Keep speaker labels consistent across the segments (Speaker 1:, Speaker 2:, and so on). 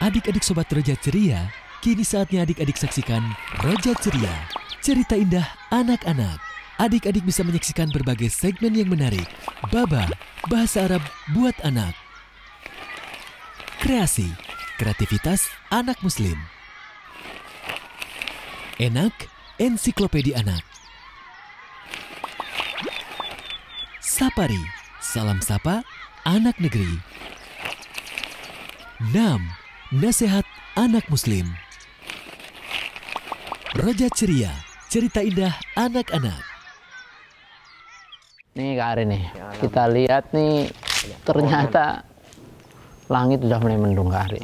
Speaker 1: Adik-adik Sobat Roja Ceria, kini saatnya adik-adik saksikan Roja Ceria, cerita indah anak-anak. Adik-adik bisa menyaksikan berbagai segmen yang menarik. Baba, bahasa Arab buat anak. Kreasi, kreativitas anak muslim. Enak, ensiklopedi anak. Sapari, salam sapa anak negeri. Nam, nasihat anak muslim. Roja Ceria, cerita indah anak-anak.
Speaker 2: Nih Kak Ari nih, kita lihat nih ternyata langit sudah mulai mendung Kak Ari.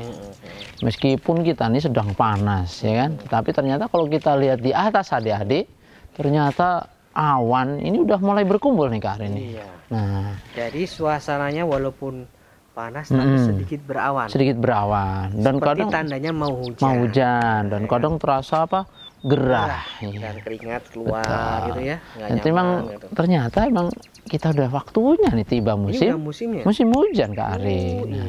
Speaker 2: Meskipun kita nih sedang panas ya kan, tapi ternyata kalau kita lihat di atas adik-adik, ternyata awan ini udah mulai berkumpul nih Kak Ari nih.
Speaker 3: Iya.
Speaker 2: Nah,
Speaker 3: Jadi suasananya walaupun panas tapi sedikit berawan.
Speaker 2: sedikit berawan dan
Speaker 3: Seperti
Speaker 2: kadang
Speaker 3: tandanya mau hujan.
Speaker 2: mau hujan dan kadang terasa apa gerah.
Speaker 3: Dan
Speaker 2: Iya.
Speaker 3: keringat keluar
Speaker 2: Betul.
Speaker 3: gitu ya. Nggak
Speaker 2: Dan memang
Speaker 3: nyaman gitu.
Speaker 2: ternyata emang kita udah waktunya nih tiba
Speaker 3: Ini
Speaker 2: musim
Speaker 3: udah musimnya.
Speaker 2: musim hujan Kak Ari.
Speaker 3: Oh, iya.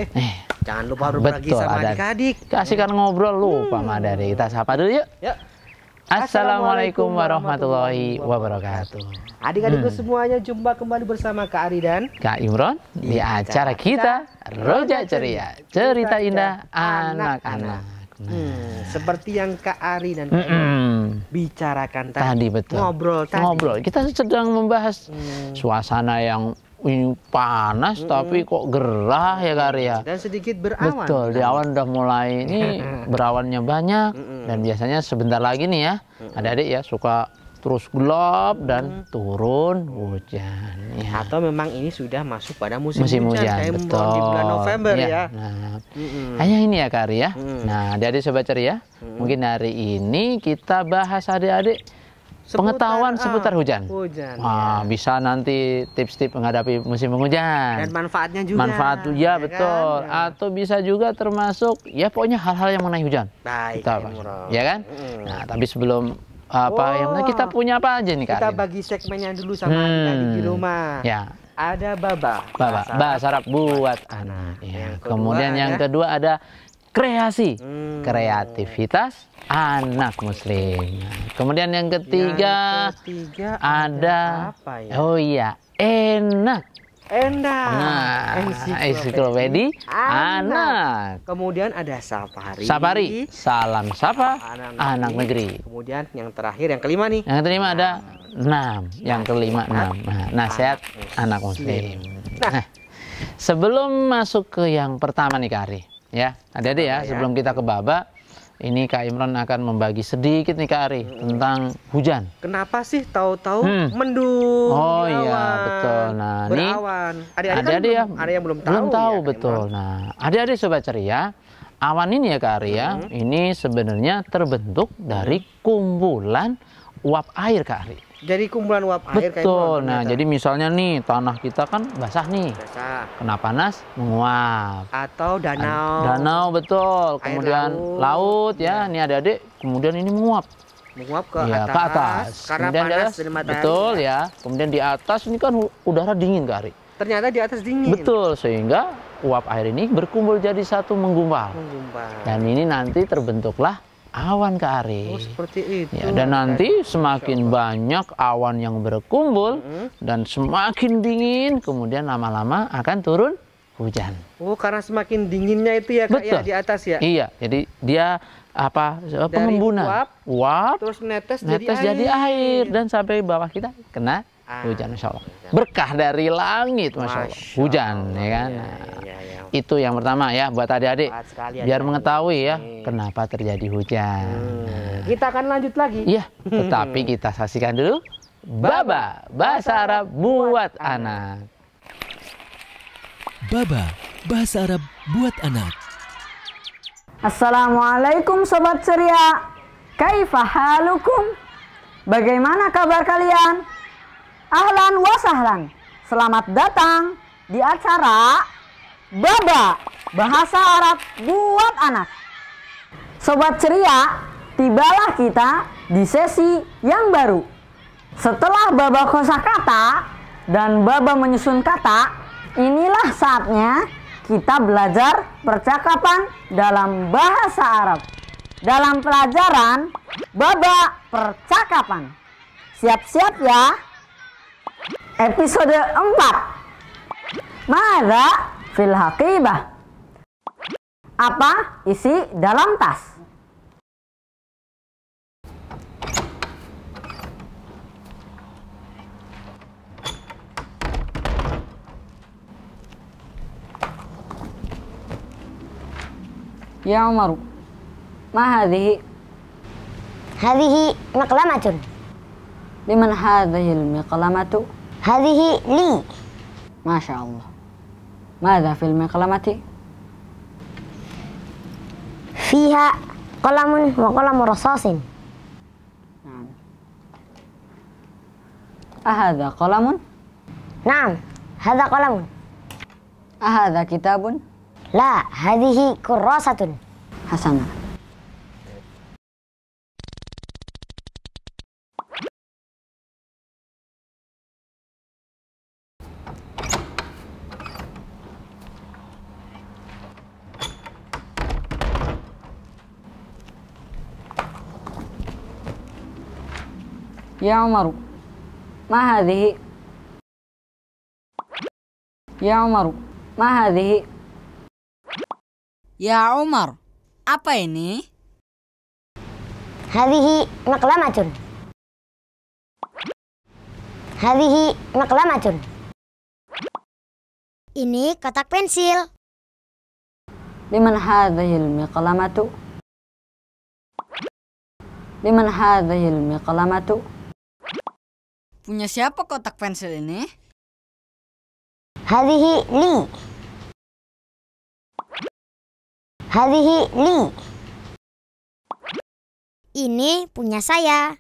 Speaker 2: Nah,
Speaker 3: Jangan lupa berbagi
Speaker 2: betul,
Speaker 3: sama
Speaker 2: ada.
Speaker 3: adik-adik.
Speaker 2: kasihkan ngobrol lupa sama adik. Kita sapa dulu yuk.
Speaker 3: Ya.
Speaker 2: Assalamualaikum warahmatullahi wabarakatuh.
Speaker 3: Adik-adikku semuanya, jumpa kembali bersama Kak Ari dan
Speaker 2: Kak Imron di acara kita Roja Ceria, cerita indah anak-anak.
Speaker 3: seperti yang Kak Ari dan Kak Imron bicarakan
Speaker 2: Tadi betul.
Speaker 3: Ngobrol tadi.
Speaker 2: Ngobrol. Kita sedang membahas suasana yang ini panas tapi kok gerah ya Kak Ari ya.
Speaker 3: Dan sedikit berawan.
Speaker 2: Betul, di awan udah mulai ini berawannya banyak dan biasanya sebentar lagi nih ya, adik-adik ya suka terus gelap dan turun hujan. Ya.
Speaker 3: Atau memang ini sudah masuk pada musim
Speaker 2: Musim
Speaker 3: hujan,
Speaker 2: hujan,
Speaker 3: kayak
Speaker 2: betul.
Speaker 3: di bulan November ya.
Speaker 2: Nah, hanya ini ya Kak Ari ya. Nah, adik-adik Sobat Ceria, mungkin hari ini kita bahas adik-adik pengetahuan seputar hujan. Wah, bisa nanti tips-tips menghadapi musim penghujan.
Speaker 3: Dan manfaatnya juga.
Speaker 2: Manfaat ya betul.
Speaker 3: Kan?
Speaker 2: Atau bisa juga termasuk ya pokoknya hal-hal yang mengenai hujan.
Speaker 3: Baik,
Speaker 2: Kita,
Speaker 3: Imron.
Speaker 2: ya kan? Nah, tapi sebelum yang kita punya apa aja nih Kak?
Speaker 3: Kita
Speaker 2: Arin?
Speaker 3: bagi segmennya dulu sama adik-adik di rumah.
Speaker 2: Ya.
Speaker 3: Ada Baba.
Speaker 2: Bahasa Arab buat anak. Ya.
Speaker 3: Yang kedua
Speaker 2: Kemudian yang
Speaker 3: ada-
Speaker 2: kedua ada kreasi, kreativitas anak muslim. Kemudian yang ketiga,
Speaker 3: Yang ketiga
Speaker 2: ada
Speaker 3: apa ya?
Speaker 2: oh iya, enak.
Speaker 3: Endah.
Speaker 2: Nah, ensiklopedi anak.
Speaker 3: Kemudian ada
Speaker 2: Sapari, salam sapa anak negeri.
Speaker 3: Kemudian yang terakhir, yang kelima nih.
Speaker 2: Yang kelima ada enam, yang kelima enam. Nah, nasihat anak muslim. Nah, sebelum masuk ke yang pertama nih Kak Ari, ya, adik-adik ya, sebelum kita ke Baba, ini Kak Imron akan membagi sedikit nih Kak Ari tentang hujan.
Speaker 3: Kenapa sih tahu-tahu mendung?
Speaker 2: Oh
Speaker 3: di
Speaker 2: iya,
Speaker 3: awan,
Speaker 2: betul. Nah, ini
Speaker 3: berawan. Adik-adik kan
Speaker 2: adik-adik ya,
Speaker 3: ada yang belum tahu.
Speaker 2: belum tahu
Speaker 3: ya, Kak
Speaker 2: betul.
Speaker 3: Imron?
Speaker 2: Nah, adik-adik Sobat Ceria, awan ini ya Kak Ari ya, ini sebenarnya terbentuk dari kumpulan uap air Kak Ari.
Speaker 3: Jadi kumpulan uap air kayak
Speaker 2: Betul.
Speaker 3: Imron,
Speaker 2: Nah,
Speaker 3: ternyata.
Speaker 2: jadi misalnya nih tanah kita kan basah nih,
Speaker 3: Biasa.
Speaker 2: kena panas menguap.
Speaker 3: Atau danau.
Speaker 2: Danau betul.
Speaker 3: Air
Speaker 2: Kemudian laut ya, ini adik-adik. Kemudian ini menguap.
Speaker 3: Menguap ke
Speaker 2: Ya,
Speaker 3: atas.
Speaker 2: ke atas.
Speaker 3: Karena
Speaker 2: Kemudian di
Speaker 3: panas
Speaker 2: atas,
Speaker 3: dari matahari.
Speaker 2: betul ya. Kemudian di atas ini kan udara dingin Kak Ari.
Speaker 3: Ternyata di atas dingin.
Speaker 2: Betul, sehingga uap air ini berkumpul jadi satu menggumpal.
Speaker 3: Menggumpal.
Speaker 2: Dan ini nanti terbentuklah awan Kak Ari.
Speaker 3: Oh, seperti itu.
Speaker 2: Ya, dan nanti semakin banyak awan yang berkumpul dan semakin dingin, kemudian lama-lama akan turun hujan.
Speaker 3: Oh, karena semakin dinginnya itu ya Kak ya
Speaker 2: Betul.
Speaker 3: di atas ya.
Speaker 2: Iya, jadi dia apa pengembunan uap
Speaker 3: Terus netes
Speaker 2: jadi air dan sampai bawah kita kena hujan, Masya Allah. Berkah dari langit, Masya Allah. Hujan, ya kan. Nah,
Speaker 3: Iya.
Speaker 2: itu yang pertama ya buat adik-adik,
Speaker 3: Manfaat sekali
Speaker 2: biar
Speaker 3: adik-adik.
Speaker 2: mengetahui ya kenapa terjadi hujan.
Speaker 3: Kita akan lanjut lagi.
Speaker 2: Iya, tetapi kita saksikan dulu Baba, bahasa Arab buat anak.
Speaker 1: Baba, bahasa Arab buat anak.
Speaker 4: Assalamualaikum Sobat Ceria. Kaifa halukum? Bagaimana kabar kalian? Ahlan wa sahlan. Selamat datang di acara Baba, bahasa Arab buat anak. Sobat Ceria, tibalah kita di sesi yang baru. Setelah Baba kosakata dan Baba menyusun kata, inilah saatnya kita belajar percakapan dalam bahasa Arab dalam pelajaran Baba Percakapan. Siap-siap ya. Episode 4. Mada fil haqibah. Apa isi dalam tas? Ya Umar, ma hadhihi?
Speaker 5: Hadhihi maqlamatun.
Speaker 4: Liman hadhihi al-maqlamatu?
Speaker 5: Hadhihi li.
Speaker 4: Masya Allah. Madza fil maqlamati?
Speaker 5: Fiha qalamun wa qalamu rasasin.
Speaker 4: Ahadha qalamun?
Speaker 5: Naam, hadha qalamun.
Speaker 4: Ahadha kitabun?
Speaker 5: La, hadhihi kurrasatun.
Speaker 4: Hasanah. Ya Umar, ma hadhihi? Ya Umar, ma hadhihi?
Speaker 6: Ya Umar, apa ini?
Speaker 5: Hadhihi maqlamatun. Hadhihi maqlamatun. Ini kotak pensil.
Speaker 4: Liman hadhihi al-maqlamatu? Liman hadhihi al-maqlamatu?
Speaker 6: Punya siapa kotak pensil ini?
Speaker 5: Hadhihi li. Hadhihi li. Ini punya saya.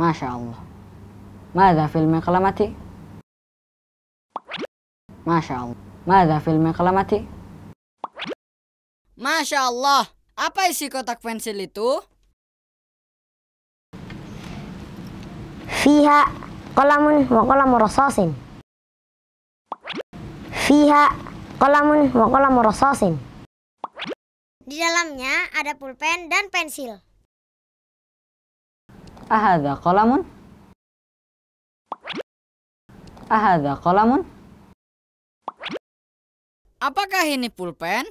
Speaker 4: Masya Allah. Madza fil maqlamati? Masya Allah. Madza fil maqlamati?
Speaker 6: Masya Allah, apa isi kotak pensil itu?
Speaker 5: Fiha qalamun wa qalamu rasasin. Fiha qalamun wa qalamu rasasin. Di dalamnya ada pulpen dan pensil.
Speaker 4: Ahadha qalamun? Ahadha qalamun?
Speaker 6: Apakah ini pulpen?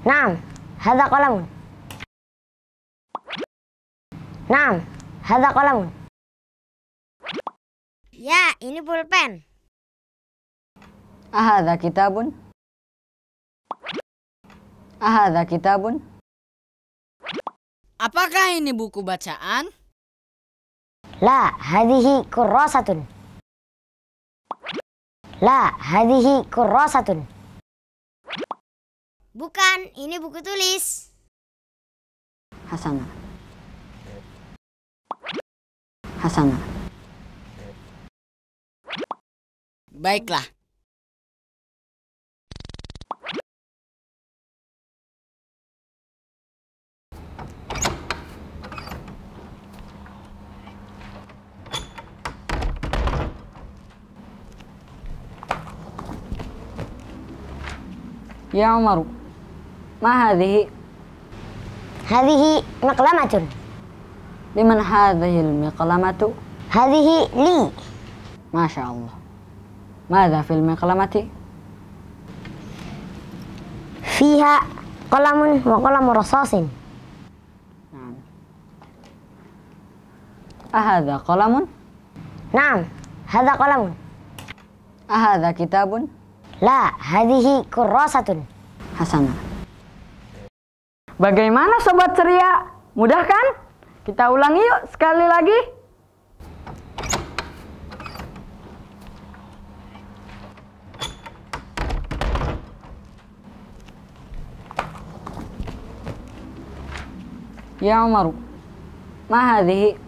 Speaker 5: Naam, hadha qalamun. Naam, hadha qalamun. Ya, ini pulpen.
Speaker 4: Ahadha kitabun? Ahadha kitabun?
Speaker 6: Apakah ini buku bacaan?
Speaker 5: La, hadhihi kurrasatun. La, hadhihi kurrasatun. Bukan, ini buku tulis.
Speaker 4: Hasanah. Hasanah.
Speaker 6: Baiklah.
Speaker 4: Ya Umar, ma hadhihi?
Speaker 5: Hadhihi maqlamatun.
Speaker 4: Liman hadhihi al-maqlamatu?
Speaker 5: Hadhihi li.
Speaker 4: Masya Allah. Madza fil maqlamati?
Speaker 5: Fiha qalamun wa qalamu rasasin.
Speaker 4: Ahadha qalamun?
Speaker 5: Naam, hadha qalamun.
Speaker 4: Ahadha kitabun?
Speaker 5: La, hadhihi kurrasatun.
Speaker 4: Hasanah. Bagaimana sobat ceria? Mudah kan? Kita ulangi yuk sekali lagi. Ya Umar, ma hadhihi?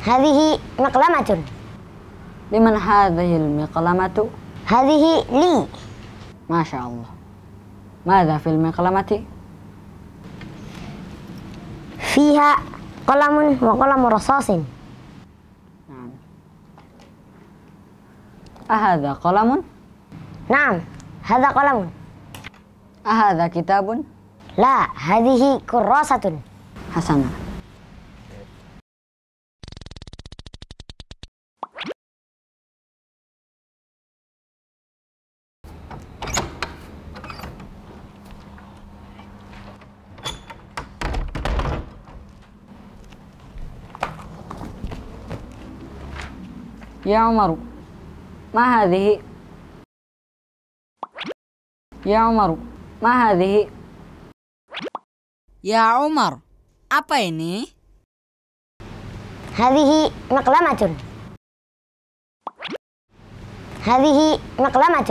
Speaker 5: Hadhihi maqlamatun.
Speaker 4: Liman hadhihi al-maqlamatu?
Speaker 5: Hadhihi li.
Speaker 4: Masya Allah. Madza fil maqlamati?
Speaker 5: Fiha qalamun wa qalamu rasasin.
Speaker 4: Ahadha qalamun?
Speaker 5: نعم هذا قلم.
Speaker 4: أهذا كتاب؟
Speaker 5: لا هذه كراسة.
Speaker 4: حسنا. يا عمر ما هذه؟ يا عمر ما هذه؟
Speaker 6: Ya Umar, apa ini?
Speaker 5: هذه مقلمة. هذه مقلمة.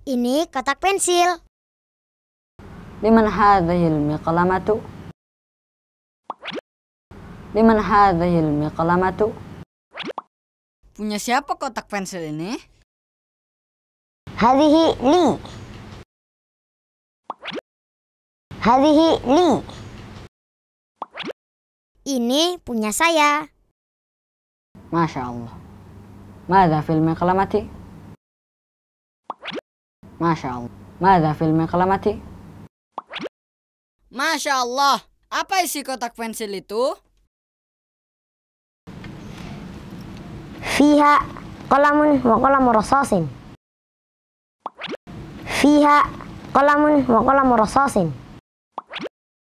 Speaker 5: Ini kotak pensil.
Speaker 4: لمن هذه المقلمة؟ لمن هذه المقلمة؟
Speaker 6: Punya siapa kotak pensil ini?
Speaker 5: هذه لي. هذه لي. Ini punya saya.
Speaker 4: ما شاء الله. ماذا في المقلمة؟ ما شاء الله. ماذا في المقلمة؟
Speaker 6: Masya Allah, apa isi kotak pensil itu?
Speaker 5: فيها قلم وقلم رصاص. فيها قلم وقلم رصاص.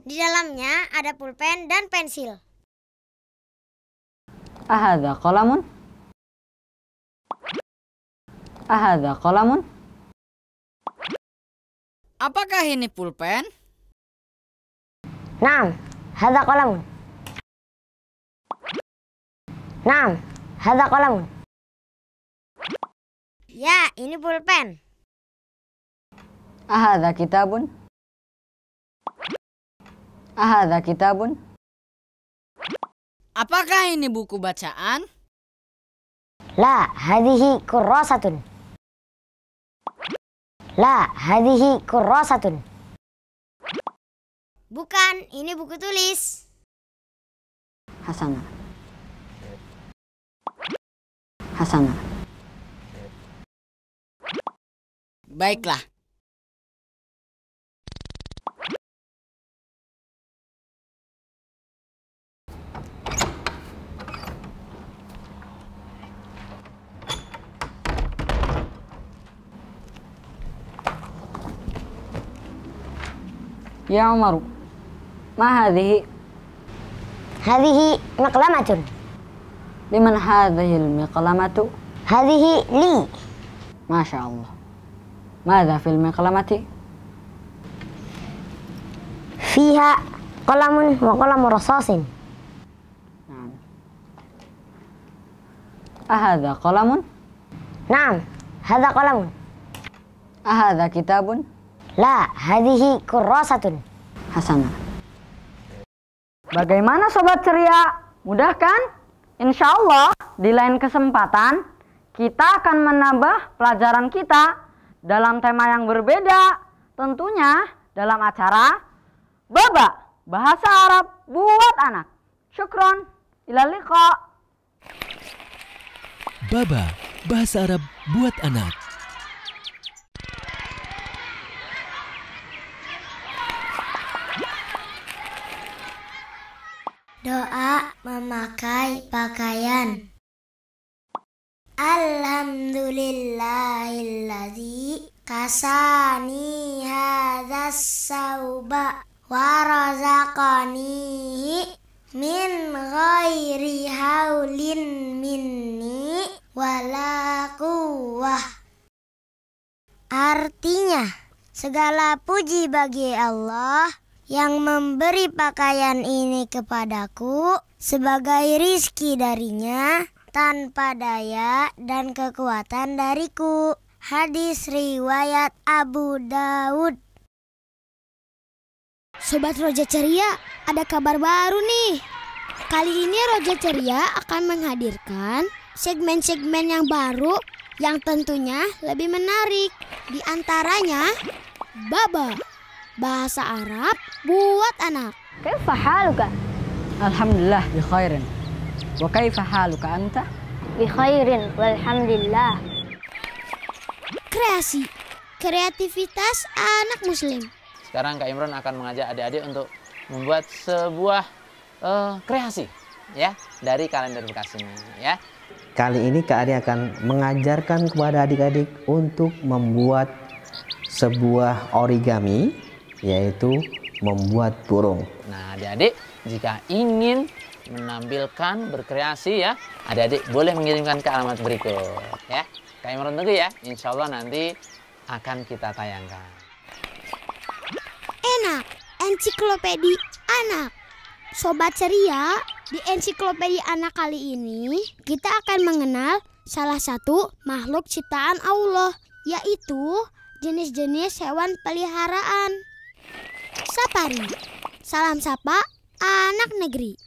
Speaker 5: Di dalamnya ada pulpen dan pensil.
Speaker 4: أهذا قلم؟ أهذا قلم؟
Speaker 6: Apakah ini pulpen?
Speaker 5: نعم هذا قلم. نعم هذا قلم. Ya, ini pulpen.
Speaker 4: أهذا كتاب؟ أهذا كتاب؟
Speaker 6: Apakah ini buku bacaan?
Speaker 5: لا هذه كراسة. لا هذه كراسة. Bukan, ini buku tulis.
Speaker 4: حسنا. حسنا.
Speaker 6: Baiklah.
Speaker 4: يا عمر ما هذه؟
Speaker 5: هذه مقلمة.
Speaker 4: لمن هذه المقلمة؟
Speaker 5: هذه لي.
Speaker 4: ما شاء الله. ماذا في المقلمة؟
Speaker 5: فيها قلم وقلم رصاص.
Speaker 4: نعم. أهذا قلم؟
Speaker 5: نعم هذا قلم.
Speaker 4: أهذا كتاب؟
Speaker 5: لا هذه كراسة.
Speaker 4: حسنا. Bagaimana Sobat Ceria? Mudah kan? Insya Allah di lain kesempatan kita akan menambah pelajaran kita dalam tema yang berbeda. Tentunya dalam acara Baba Bahasa Arab buat Anak. Syukron. Ila liqa.
Speaker 1: Baba Bahasa Arab buat Anak.
Speaker 5: Doa memakai pakaian. Alhamdulillahilladzi kasani hadzas sauba wa razaqanihi min ghairi haulin minni wala quwwah. Artinya, segala puji bagi Allah yang memberi pakaian ini kepadaku sebagai rizki darinya tanpa daya dan kekuatan dariku. Hadis riwayat Abu Daud. Sobat Roja Ceria, ada kabar baru nih. Kali ini Roja Ceria akan menghadirkan segmen-segmen yang baru yang tentunya lebih menarik. Di antaranya Baba Bahasa Arab buat Anak.
Speaker 7: كيف حالك؟
Speaker 4: الحمد لله بخير. وكيف حالك أنت؟
Speaker 7: بخير والحمد لله.
Speaker 5: Kreasi, kreativitas anak muslim.
Speaker 2: Sekarang Kak Imron akan mengajak adik-adik untuk membuat sebuah kreasi ya dari kalender bekas ini ya.
Speaker 3: Kali ini Kak Ari akan mengajarkan kepada adik-adik untuk membuat sebuah origami, yaitu membuat burung.
Speaker 2: Nah, adik-adik jika ingin menampilkan berkreasi ya, adik-adik boleh mengirimkan ke alamat berikut ya. Kak Imron tunggu ya, insya Allah nanti akan kita tayangkan.
Speaker 5: Enak, ensiklopedi anak. Sobat ceria, di ensiklopedi anak kali ini kita akan mengenal salah satu makhluk ciptaan Allah, yaitu jenis-jenis hewan peliharaan. Safari, salam sapa anak negeri.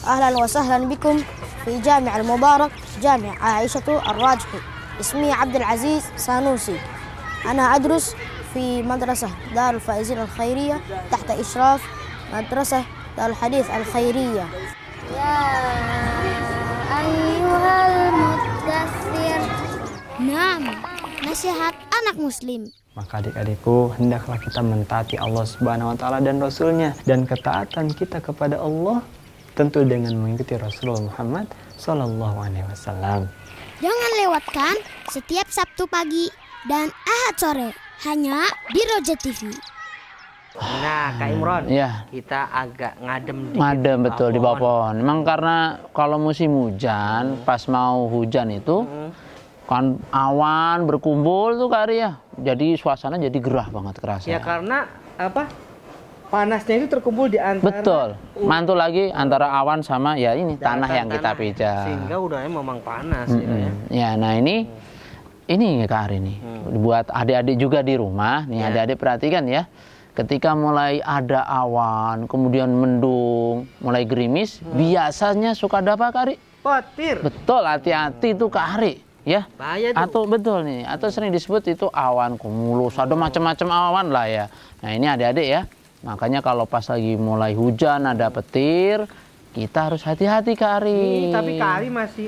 Speaker 7: أهلا وسهلا بكم في جامع المبارك جامع عائشة الراجحي. اسمي عبد العزيز سانوسي. أنا أدرس في مدرسة دار الفائزين الخيرية تحت إشراف مدرسة دار الحديث الخيرية.
Speaker 5: Ya ayyuhal muddatsir. Nasihat anak muslim.
Speaker 8: Maka adik-adikku, hendaklah kita mentaati Allah Subhanahu wa taala dan Rasul-Nya, dan ketaatan kita kepada Allah tentu dengan mengikuti Rasulullah Muhammad sallallahu alaihi wasallam.
Speaker 5: Jangan lewatkan setiap Sabtu pagi dan Ahad sore hanya di Roja TV.
Speaker 3: Nah, Kak Imron,
Speaker 2: Ya.
Speaker 3: kita agak ngadem dikit.
Speaker 2: Ngadem betul di bawah pohon. Memang karena kalau musim hujan, pas mau hujan itu kan awan berkumpul tuh Kak Ari ya. Jadi suasana jadi gerah banget kerasa.
Speaker 3: Ya karena apa? Panasnya itu terkumpul di antara
Speaker 2: Betul. Mantul lagi antara awan sama ya ini tanah
Speaker 3: daratan
Speaker 2: yang kita pijak.
Speaker 3: Sehingga udahnya memang panas
Speaker 2: Ya, nah ini Kak Ari nih. Buat adik-adik juga di rumah, nih adik-adik perhatikan ya. Ketika mulai ada awan, kemudian mendung, mulai gerimis, biasanya suka ada apa Kak Ari?
Speaker 3: Petir.
Speaker 2: Betul, hati-hati tuh Kak Ari. Ya,
Speaker 3: Bahaya tuh.
Speaker 2: atau betul nih, atau sering disebut itu awan cumulus, ada macam-macam awan lah ya. Nah ini adik-adik ya, makanya kalau pas lagi mulai hujan ada petir, kita harus hati-hati Kak Ari.
Speaker 3: Tapi Kak Ari masih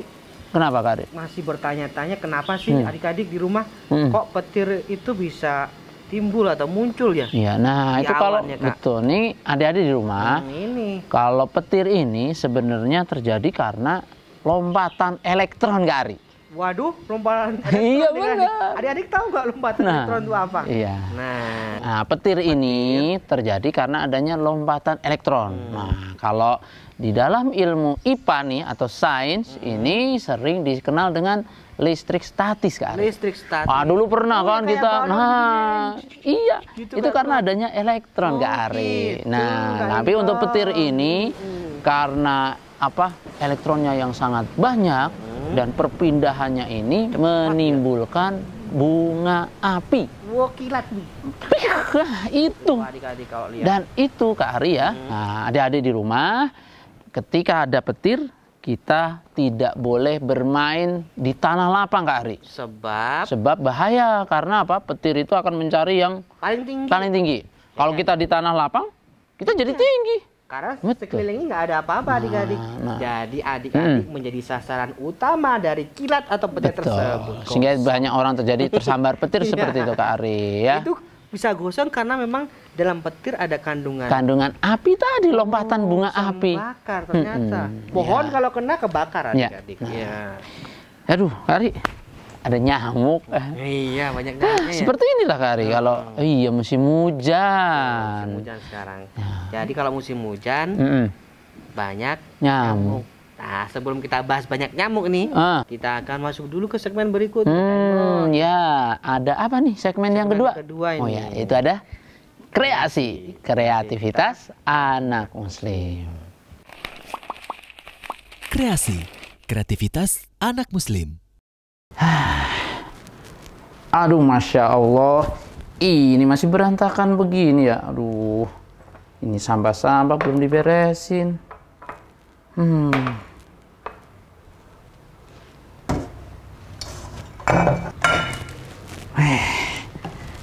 Speaker 2: Kenapa Kak Ari?
Speaker 3: masih bertanya-tanya kenapa sih adik-adik di rumah kok petir itu bisa timbul atau muncul ya?
Speaker 2: Iya, nah
Speaker 3: Di
Speaker 2: itu kalau
Speaker 3: awannya, Kak.
Speaker 2: betul nih adik-adik di rumah,
Speaker 3: Ini.
Speaker 2: kalau petir ini sebenarnya terjadi karena lompatan elektron Kak Ari.
Speaker 3: Waduh, lompatan
Speaker 2: Iya,
Speaker 3: elektron.
Speaker 2: benar.
Speaker 3: Adik-adik tahu nggak lompatan elektron itu apa?
Speaker 2: Iya.
Speaker 3: Nah,
Speaker 2: Nah, petir ini terjadi karena adanya lompatan elektron. Nah, kalau di dalam ilmu IPA nih atau sains ini sering dikenal dengan listrik statis Kak Ari.
Speaker 3: listrik statis.
Speaker 2: Dulu pernah kan
Speaker 3: kayak
Speaker 2: kita.
Speaker 3: balon
Speaker 2: Nah, iya.
Speaker 3: Gitu
Speaker 2: Itu
Speaker 3: kan,
Speaker 2: karena
Speaker 3: Bro.
Speaker 2: adanya elektron Kak Ari.
Speaker 3: gitu,
Speaker 2: Nah,
Speaker 3: Kak
Speaker 2: tapi
Speaker 3: Imron.
Speaker 2: untuk petir ini karena elektronnya yang sangat banyak dan perpindahannya ini menimbulkan bunga api.
Speaker 3: Wah, kilat nih.
Speaker 2: Itu.
Speaker 3: Adik-adik kalau lihat.
Speaker 2: Dan itu Kak Ari ya. Nah, adik-adik di rumah ketika ada petir kita tidak boleh bermain di tanah lapang Kak Ari. Sebab bahaya karena apa? Petir itu akan mencari yang
Speaker 3: paling tinggi.
Speaker 2: Kalau kita di tanah lapang, kita jadi tinggi.
Speaker 3: Karena
Speaker 2: Betul.
Speaker 3: sekelilingnya nggak ada apa-apa adik-adik.
Speaker 2: Nah.
Speaker 3: Jadi adik-adik menjadi sasaran utama dari kilat atau petir tersebut.
Speaker 2: Sehingga banyak orang tersambar petir seperti itu Kak Ari ya.
Speaker 3: Itu bisa gosong karena memang dalam petir ada kandungan
Speaker 2: Api tadi, lompatan bunga api.
Speaker 3: bakar ternyata. Pohon kalau kena kebakar adik-adik.
Speaker 2: Ya.
Speaker 3: Ya.
Speaker 2: Aduh, Kak Ari, ada nyamuk.
Speaker 3: Iya, banyak nyamuknya ya.
Speaker 2: Seperti inilah Kak Ari kalau musim hujan.
Speaker 3: Musim hujan sekarang. Jadi kalau musim hujan banyak
Speaker 2: Nyamuk.
Speaker 3: Nah, sebelum kita bahas banyak nyamuk nih, kita akan masuk dulu ke segmen berikut.
Speaker 2: Ya, ada apa nih segmen yang kedua?
Speaker 3: Kedua ini.
Speaker 2: Oh ya, itu ada kreasi, kreativitas anak muslim.
Speaker 1: Kreasi, kreativitas anak muslim.
Speaker 2: Aduh, Masya Allah, ini masih berantakan begini ya. Aduh, ini sampah-sampah belum diberesin.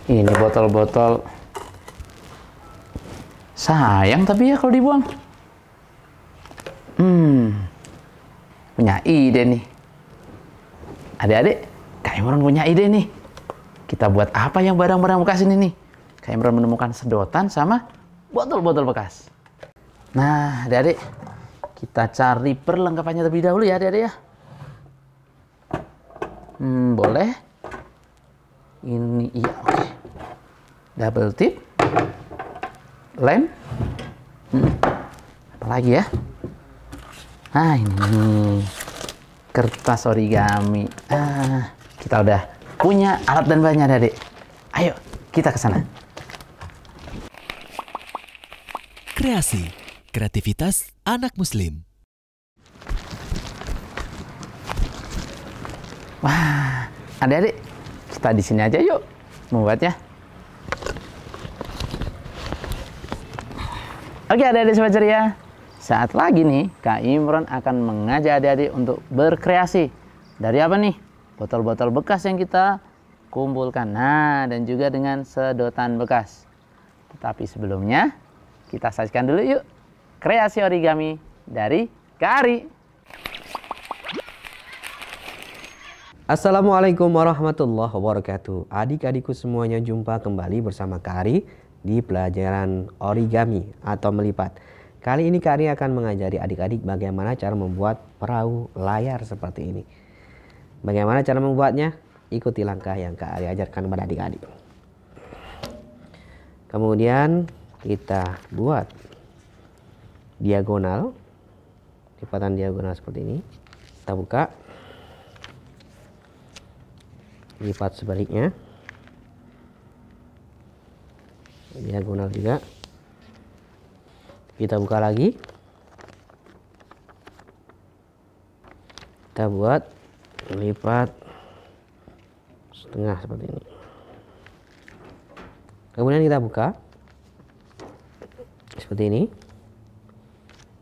Speaker 2: Ini botol-botol. Sayang tapi ya kalau dibuang. Punya ide nih. Adik-adik, Kak Imron punya ide nih. kita buat apa yang barang-barang bekas ini nih? Kak Imran menemukan sedotan sama botol-botol bekas. Nah, adik-adik, kita cari perlengkapannya terlebih dahulu ya, adik-adik ya. Boleh. Ini iya, oke. Double tip, lem, apa lagi ya? Nah, ini kertas origami. Kita udah punya alat dan bahannya, adik. Ayo, kita ke sana.
Speaker 1: Kreasi, kreativitas anak muslim.
Speaker 2: Wah, adik-adik, kita di sini aja yuk membuatnya. Oke, adik-adik sobat ceria, saat lagi nih Kak Imran akan mengajak adik-adik untuk berkreasi. Dari apa nih? Botol-botol bekas yang kita kumpulkan. Nah, dan juga dengan sedotan bekas. Tetapi sebelumnya, kita saksikan dulu yuk kreasi origami dari Kak Ari.
Speaker 3: Assalamualaikum warahmatullahi wabarakatuh. Adik-adikku semuanya, jumpa kembali bersama Kak Ari di pelajaran origami atau melipat. Kali ini Kak Ari akan mengajari adik-adik bagaimana cara membuat perahu layar seperti ini. Bagaimana cara membuatnya? Ikuti langkah yang Kak Ari ajarkan kepada adik-adik. Kemudian kita buat diagonal, lipatan diagonal seperti ini. Kita buka, lipat sebaliknya, diagonal juga. Kita buka lagi, kita buat lipat setengah seperti ini. Kemudian kita buka seperti ini.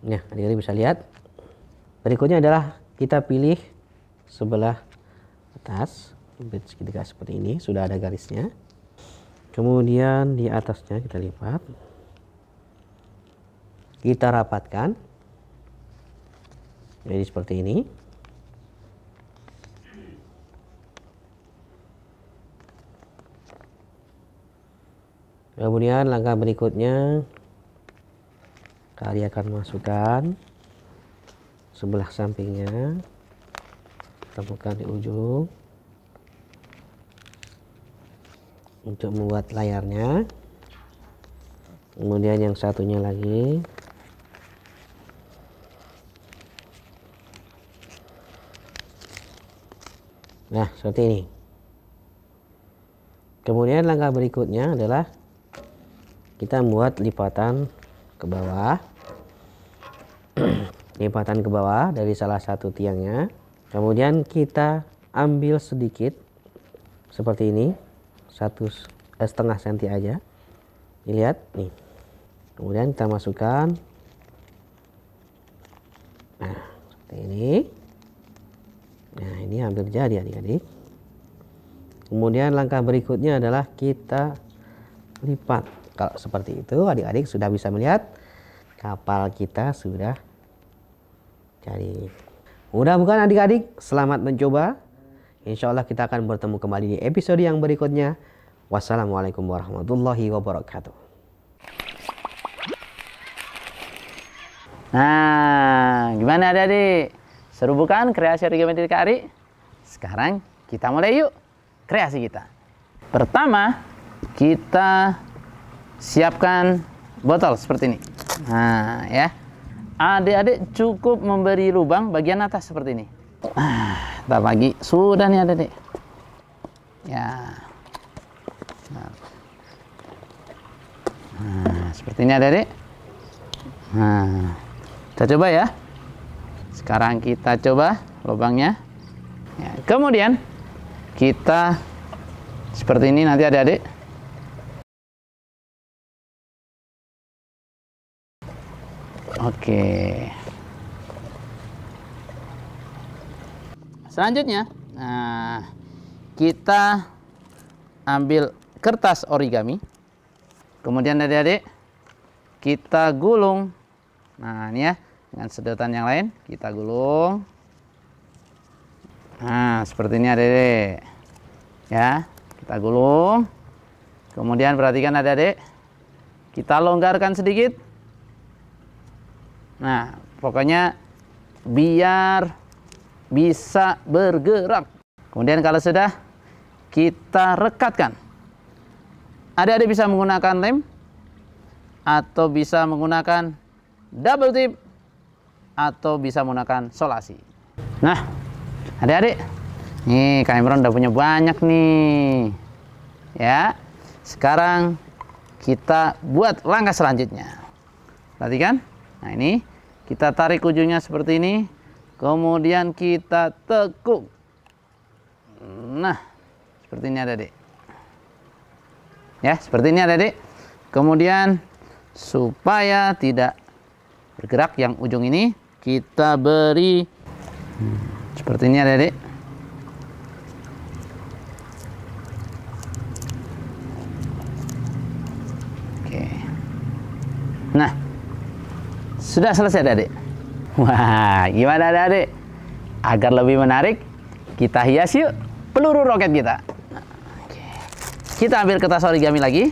Speaker 3: Nah, adik-adik bisa lihat. Berikutnya adalah kita pilih sebelah atas, segitiga seperti ini, sudah ada garisnya. Kemudian di atasnya kita lipat, kita rapatkan jadi seperti ini. Kemudian langkah berikutnya, kalian akan masukkan sebelah sampingnya, temukan di ujung untuk membuat layarnya. Kemudian yang satunya lagi, nah seperti ini. Kemudian langkah berikutnya adalah kita membuat lipatan ke bawah. Lipatan ke bawah dari salah satu tiangnya. Kemudian kita ambil sedikit seperti ini, 1,5 cm aja. Dilihat nih. Kemudian kita masukkan. Nah, seperti ini. Nah, ini hampir jadi adik-adik. Kemudian langkah berikutnya adalah kita lipat. Kalau seperti itu, adik-adik sudah bisa melihat kapal kita sudah jadi. Mudah bukan adik-adik? Selamat mencoba. Insya Allah kita akan bertemu kembali di episode yang berikutnya. Wassalamualaikum warahmatullahi wabarakatuh.
Speaker 2: Nah, gimana adik-adik? Seru bukan kreasi origami dari Kak Ari? Sekarang kita mulai yuk kreasi kita. Pertama, kita siapkan botol seperti ini. Nah, ya. Adik-adik cukup memberi lubang bagian atas seperti ini. Ntar lagi sudah nih adik-adik. Ya. Nah, seperti ini adik-adik. Nah, kita coba ya. Sekarang kita coba lubangnya. Ya, kemudian kita seperti ini nanti adik-adik. Oke. Selanjutnya, nah, kita ambil kertas origami. Kemudian adik-adik, kita gulung. Nah, ini ya, dengan sedotan yang lain kita gulung. Nah, seperti ini adik-adik. Ya, Kita gulung. Kemudian perhatikan adik-adik. Kita longgarkan sedikit. Nah, pokoknya biar bisa bergerak. Kemudian kalau sudah, kita rekatkan. Adik-adik bisa menggunakan lem atau bisa menggunakan double tip atau bisa menggunakan solasi. Nah, adik-adik, nih Kak Imron udah punya banyak nih. Ya, sekarang kita buat langkah selanjutnya. Perhatikan. Nah, ini kita tarik ujungnya seperti ini. Kemudian kita tekuk. Nah, seperti ini adik-adik. Ya, seperti ini adik-adik. Kemudian supaya tidak bergerak yang ujung ini, kita beri seperti ini adik-adik. Oke. Nah, sudah selesai adik-adik. Wah, gimana adik-adik? Agar lebih menarik, kita hias yuk peluru roket kita. Oke. Kita ambil kertas origami lagi.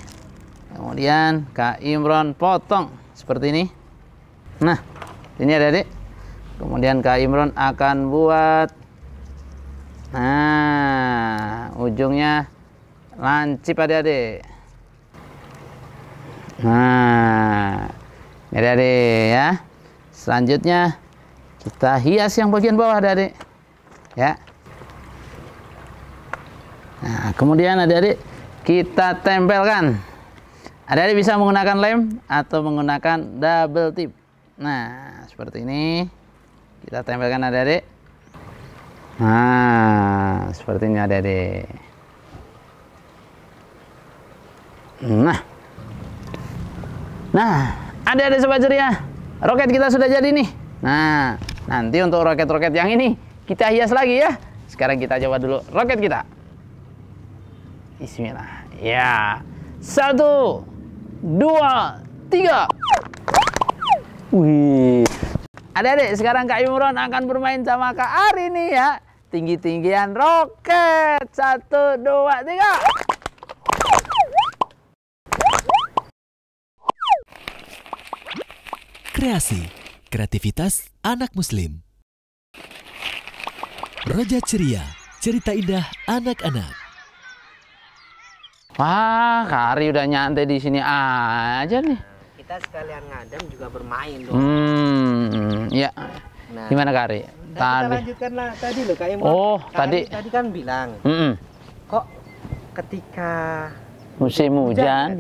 Speaker 2: Kemudian Kak Imron potong seperti ini. Nah, ini adik-adik. Kemudian Kak Imron akan buat, nah, ujungnya lancip adik-adik. Nah, adik-adik ya. Selanjutnya kita hias yang bagian bawah adik-adik. Ya. Nah, kemudian adik-adik kita tempelkan. Adik-adik bisa menggunakan lem atau menggunakan double tip. Nah, seperti ini. Kita tempelkan adik-adik. Nah, seperti ini adik-adik. Nah, adik-adik sobat ceria, roket kita sudah jadi nih. Nah, nanti untuk roket-roket yang ini kita hias lagi ya. Sekarang kita coba dulu roket kita. Bismillah. Ya. 1, 2, 3. Wih. Adik-adik, sekarang Kak Imron akan bermain sama Kak Ari nih ya. Tinggi-tinggian roket. 1, 2, 3.
Speaker 1: Kreasi, kreativitas anak muslim. Roja Ceria, cerita indah anak-anak.
Speaker 2: Wah, Kak Ari udah nyantai di sini aja nih.
Speaker 3: Kita sekalian ngadem juga bermain dong.
Speaker 2: Ya. Nah, gimana Kak Ari?
Speaker 3: Kita lanjutkanlah tadi loh Kak Imron.
Speaker 2: Oh,
Speaker 3: tadi kan bilang. Kok ketika
Speaker 2: musim hujan,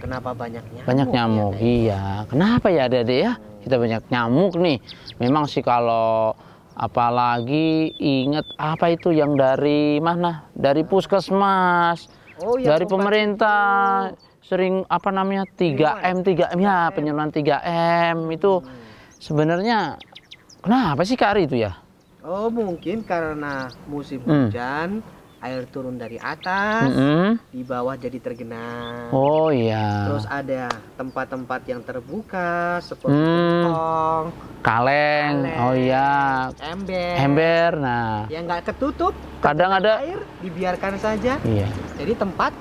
Speaker 3: kenapa banyak nyamuk?
Speaker 2: Banyak nyamuk, ya, iya. Kenapa ya adik-adik ya? Kita banyak nyamuk nih. Memang sih kalau apalagi ingat apa itu yang dari mana? Dari puskesmas, dari pemerintah. Sering apa namanya 3M ya, penyeluruhan 3M itu sebenarnya kenapa sih Kak Ari itu ya?
Speaker 3: Oh, mungkin karena musim hujan, air turun dari atas, di bawah jadi tergenang.
Speaker 2: Oh iya.
Speaker 3: Terus ada tempat-tempat yang terbuka seperti tong,
Speaker 2: kaleng, oh iya, ember. Nah,
Speaker 3: yang nggak ketutup,
Speaker 2: kadang ada
Speaker 3: air dibiarkan saja.
Speaker 2: Iya.
Speaker 3: Jadi tempat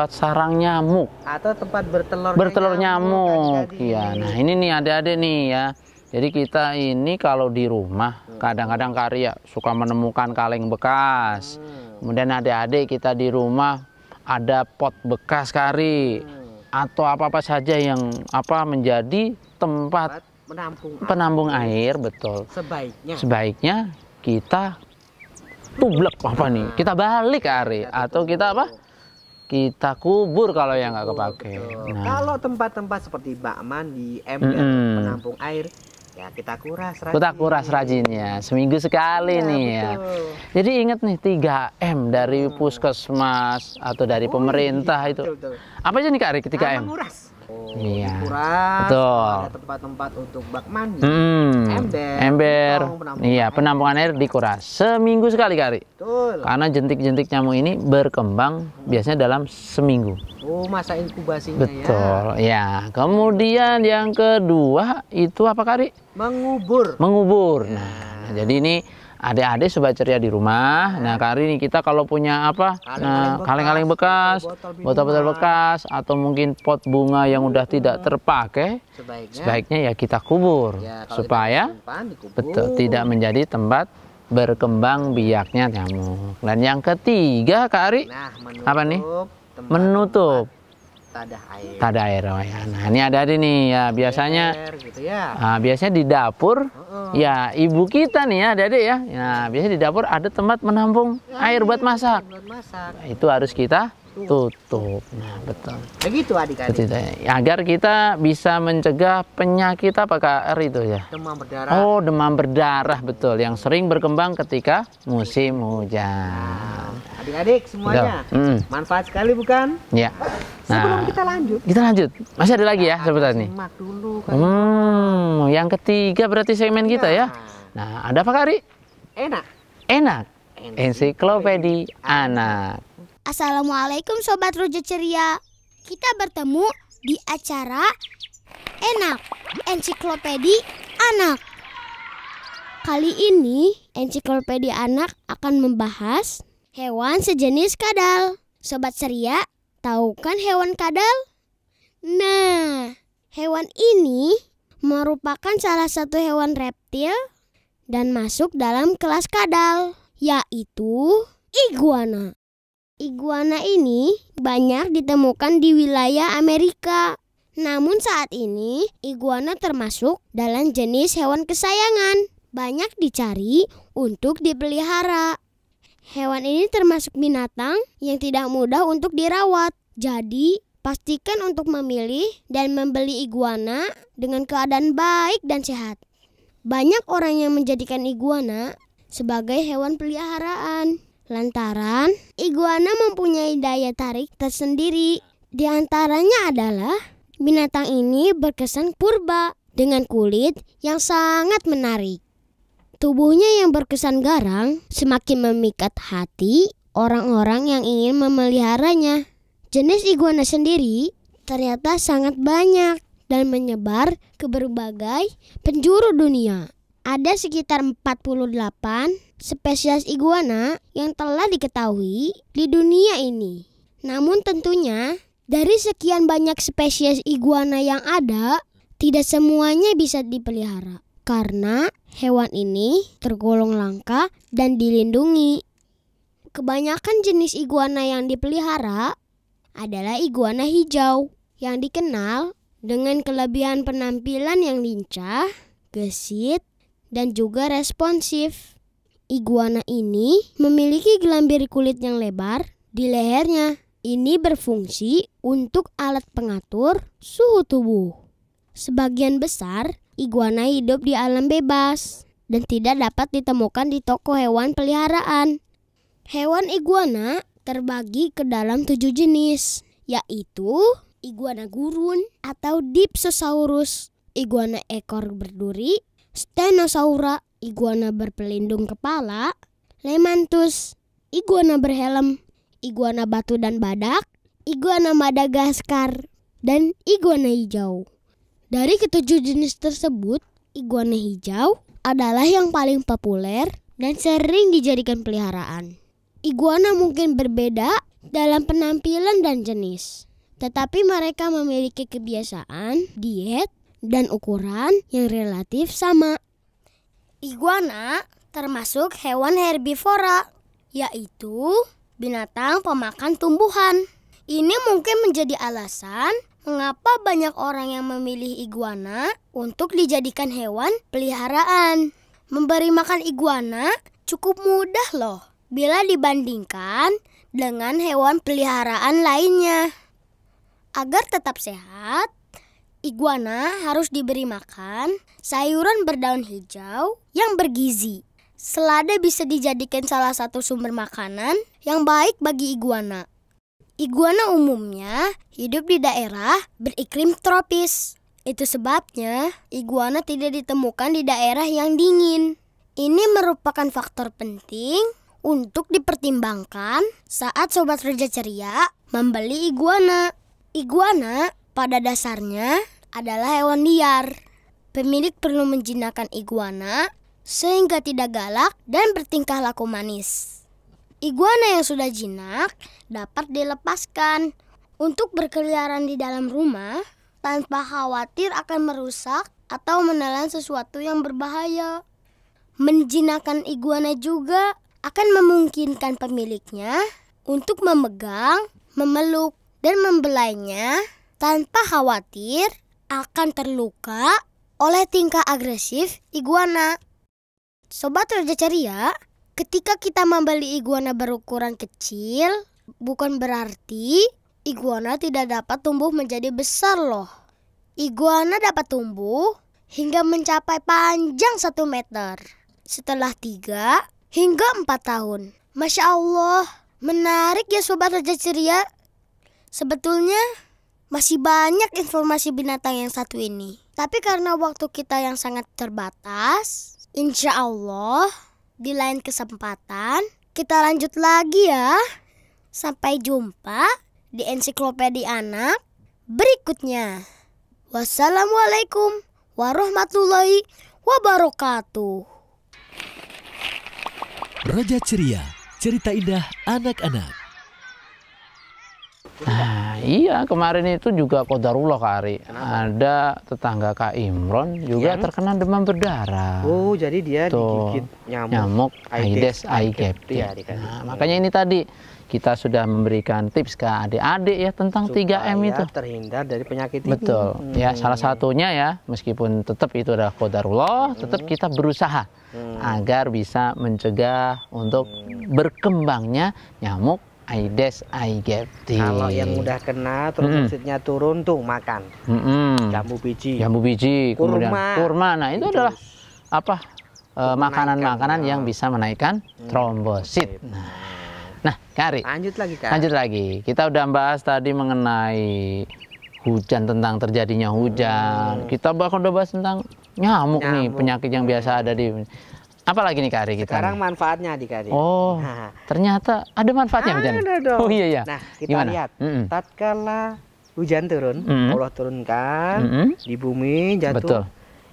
Speaker 2: sarang nyamuk
Speaker 3: atau tempat bertelur
Speaker 2: nyamuk. Iya. Nah, ini nih adik-adik nih ya. Jadi kita ini kalau di rumah kadang-kadang Karya suka menemukan kaleng bekas. Kemudian adik-adik kita di rumah ada pot bekas Kari atau apa-apa saja yang menjadi tempat penampung air, betul. Sebaiknya kita tublek kita balik Kari atau kita kita kubur kalau yang nggak kepake.
Speaker 3: Nah, kalau tempat-tempat seperti bak mandi, ember, penampung air, ya kita kuras rajinnya seminggu sekali nih ya.
Speaker 2: Jadi ingat nih 3M dari puskesmas atau dari pemerintah itu. Apa aja nih Kak Ari ketika M?
Speaker 3: Menguras.
Speaker 2: Iya.
Speaker 3: Kuras,
Speaker 2: betul.
Speaker 3: Ada tempat-tempat untuk bak mandi,
Speaker 2: ember, iya, penampungan air dikuras seminggu sekali Kak Ari.
Speaker 3: Betul.
Speaker 2: Karena jentik-jentik nyamuk ini berkembang biasanya dalam seminggu.
Speaker 3: Oh, masa inkubasinya.
Speaker 2: Betul, ya. Kemudian yang kedua itu apa Kak Ari?
Speaker 3: Mengubur.
Speaker 2: Nah, jadi ini adik-adik sobat ceria di rumah. Nah, kali ini kita kalau punya apa? Nah, kaleng-kaleng bekas, botol-botol bekas, atau mungkin pot bunga yang udah tidak terpakai, sebaiknya ya kita kubur supaya betul tidak menjadi tempat berkembang biaknya nyamuk. Dan yang ketiga, Kak Ari, apa nih? Menutup tada air. Nah, ini ada nih ya, biasanya biasanya di dapur ya ibu kita nih ya, adik-adik ya. Nah, biasanya di dapur ada tempat menampung air buat masak. Nah, itu harus kita tutup. Nah, betul. Begitu adik-adik. Agar kita bisa mencegah penyakit apa Kak Ari itu ya? Demam berdarah. Oh, demam berdarah, betul, yang sering berkembang ketika musim hujan.
Speaker 3: Adik-adik semuanya, manfaat sekali bukan?
Speaker 2: Ya.
Speaker 3: Sebelum kita
Speaker 2: lanjut. Masih ada lagi ya sebentar nih.
Speaker 3: Simak dulu kan.
Speaker 2: Yang ketiga berarti segmen kita ya. Nah, ada apa Kak Ari? Enak. Ensiklopedia anak.
Speaker 5: Assalamualaikum Sobat Roja Ceria. Kita bertemu di acara Enak, Ensiklopedia Anak. Kali ini Ensiklopedia Anak akan membahas hewan sejenis kadal. Sobat Ceria, tahu kan hewan kadal? Nah, hewan ini merupakan salah satu hewan reptil dan masuk dalam kelas kadal, yaitu iguana. Iguana ini banyak ditemukan di wilayah Amerika. Namun saat ini iguana termasuk dalam jenis hewan kesayangan. Banyak dicari untuk dipelihara. Hewan ini termasuk binatang yang tidak mudah untuk dirawat. Jadi pastikan untuk memilih dan membeli iguana dengan keadaan baik dan sehat. Banyak orang yang menjadikan iguana sebagai hewan peliharaan. Lantaran iguana mempunyai daya tarik tersendiri. Di antaranya adalah binatang ini berkesan purba dengan kulit yang sangat menarik. Tubuhnya yang berkesan garang semakin memikat hati orang-orang yang ingin memeliharanya. Jenis iguana sendiri ternyata sangat banyak dan menyebar ke berbagai penjuru dunia. Ada sekitar 48 spesies iguana yang telah diketahui di dunia ini. Namun tentunya dari sekian banyak spesies iguana yang ada, tidak semuanya bisa dipelihara. Karena hewan ini tergolong langka dan dilindungi. Kebanyakan jenis iguana yang dipelihara adalah iguana hijau yang dikenal dengan kelebihan penampilan yang lincah, gesit, dan juga responsif. Iguana ini memiliki gelambir kulit yang lebar di lehernya. Ini berfungsi untuk alat pengatur suhu tubuh. Sebagian besar iguana hidup di alam bebas dan tidak dapat ditemukan di toko hewan peliharaan. Hewan iguana terbagi ke dalam 7 jenis, yaitu iguana gurun atau Dipsosaurus, iguana ekor berduri, Stenosaura, iguana berpelindung kepala, Lemantus, iguana berhelm, iguana batu dan badak, iguana Madagaskar, dan iguana hijau. Dari ketujuh jenis tersebut, iguana hijau adalah yang paling populer dan sering dijadikan peliharaan. Iguana mungkin berbeda dalam penampilan dan jenis, tetapi mereka memiliki kebiasaan, diet, dan ukuran yang relatif sama. Iguana termasuk hewan herbivora, yaitu binatang pemakan tumbuhan. Ini mungkin menjadi alasan mengapa banyak orang yang memilih iguana untuk dijadikan hewan peliharaan. Memberi makan iguana cukup mudah loh bila dibandingkan dengan hewan peliharaan lainnya. Agar tetap sehat, iguana harus diberi makan sayuran berdaun hijau yang bergizi. Selada bisa dijadikan salah satu sumber makanan yang baik bagi iguana. Iguana umumnya hidup di daerah beriklim tropis. Itu sebabnya iguana tidak ditemukan di daerah yang dingin. Ini merupakan faktor penting untuk dipertimbangkan saat Sobat Roja Ceria membeli iguana. Iguana pada dasarnya adalah hewan liar. Pemilik perlu menjinakkan iguana sehingga tidak galak dan bertingkah laku manis. Iguana yang sudah jinak dapat dilepaskan untuk berkeliaran di dalam rumah tanpa khawatir akan merusak atau menelan sesuatu yang berbahaya. Menjinakkan iguana juga akan memungkinkan pemiliknya untuk memegang, memeluk, dan membelainya tanpa khawatir akan terluka oleh tingkah agresif iguana. Sobat Raja Ceria, ketika kita membeli iguana berukuran kecil, bukan berarti iguana tidak dapat tumbuh menjadi besar loh. Iguana dapat tumbuh hingga mencapai panjang 1 meter setelah 3 hingga 4 tahun. Masya Allah, menarik ya Sobat Raja Ceria. Sebetulnya masih banyak informasi binatang yang satu ini. Tapi karena waktu kita yang sangat terbatas, insya Allah di lain kesempatan kita lanjut lagi ya. Sampai jumpa di ensiklopedia anak berikutnya. Wassalamualaikum warahmatullahi wabarakatuh.
Speaker 1: Raja Ceria, cerita indah anak-anak.
Speaker 2: Nah, iya kemarin itu juga qadarullah Kak Ari. Ada tetangga Kak Imron juga terkena demam berdarah.
Speaker 3: Oh, jadi dia digigit
Speaker 2: nyamuk Aedes aegypti. Nah, makanya ini tadi kita sudah memberikan tips ke adik-adik ya tentang 3M itu.
Speaker 3: Terhindar dari penyakit ini.
Speaker 2: Betul. Ya, salah satunya ya, meskipun tetap itu adalah qadarullah, tetap kita berusaha agar bisa mencegah untuk berkembangnya nyamuk Aedes aegypti.
Speaker 3: Kalau yang udah kena trombositnya turun tuh makan jambu biji,
Speaker 2: kemudian kurma. Nah itu adalah apa makanan-makanan yang bisa menaikkan trombosit. Nah, Kari, lanjut lagi. Kita udah bahas tadi mengenai hujan, tentang terjadinya hujan. Kita bahkan udah bahas tentang nyamuk nih, penyakit yang biasa ada di. Apalagi nih Kari kita?
Speaker 3: Sekarang manfaatnya adik-adik.
Speaker 2: Oh, ternyata ada manfaatnya hujan.
Speaker 3: Oh
Speaker 2: iya ya.
Speaker 3: Nah, kita lihat. Tatkala hujan turun, Allah turunkan di bumi jatuh.
Speaker 2: Betul.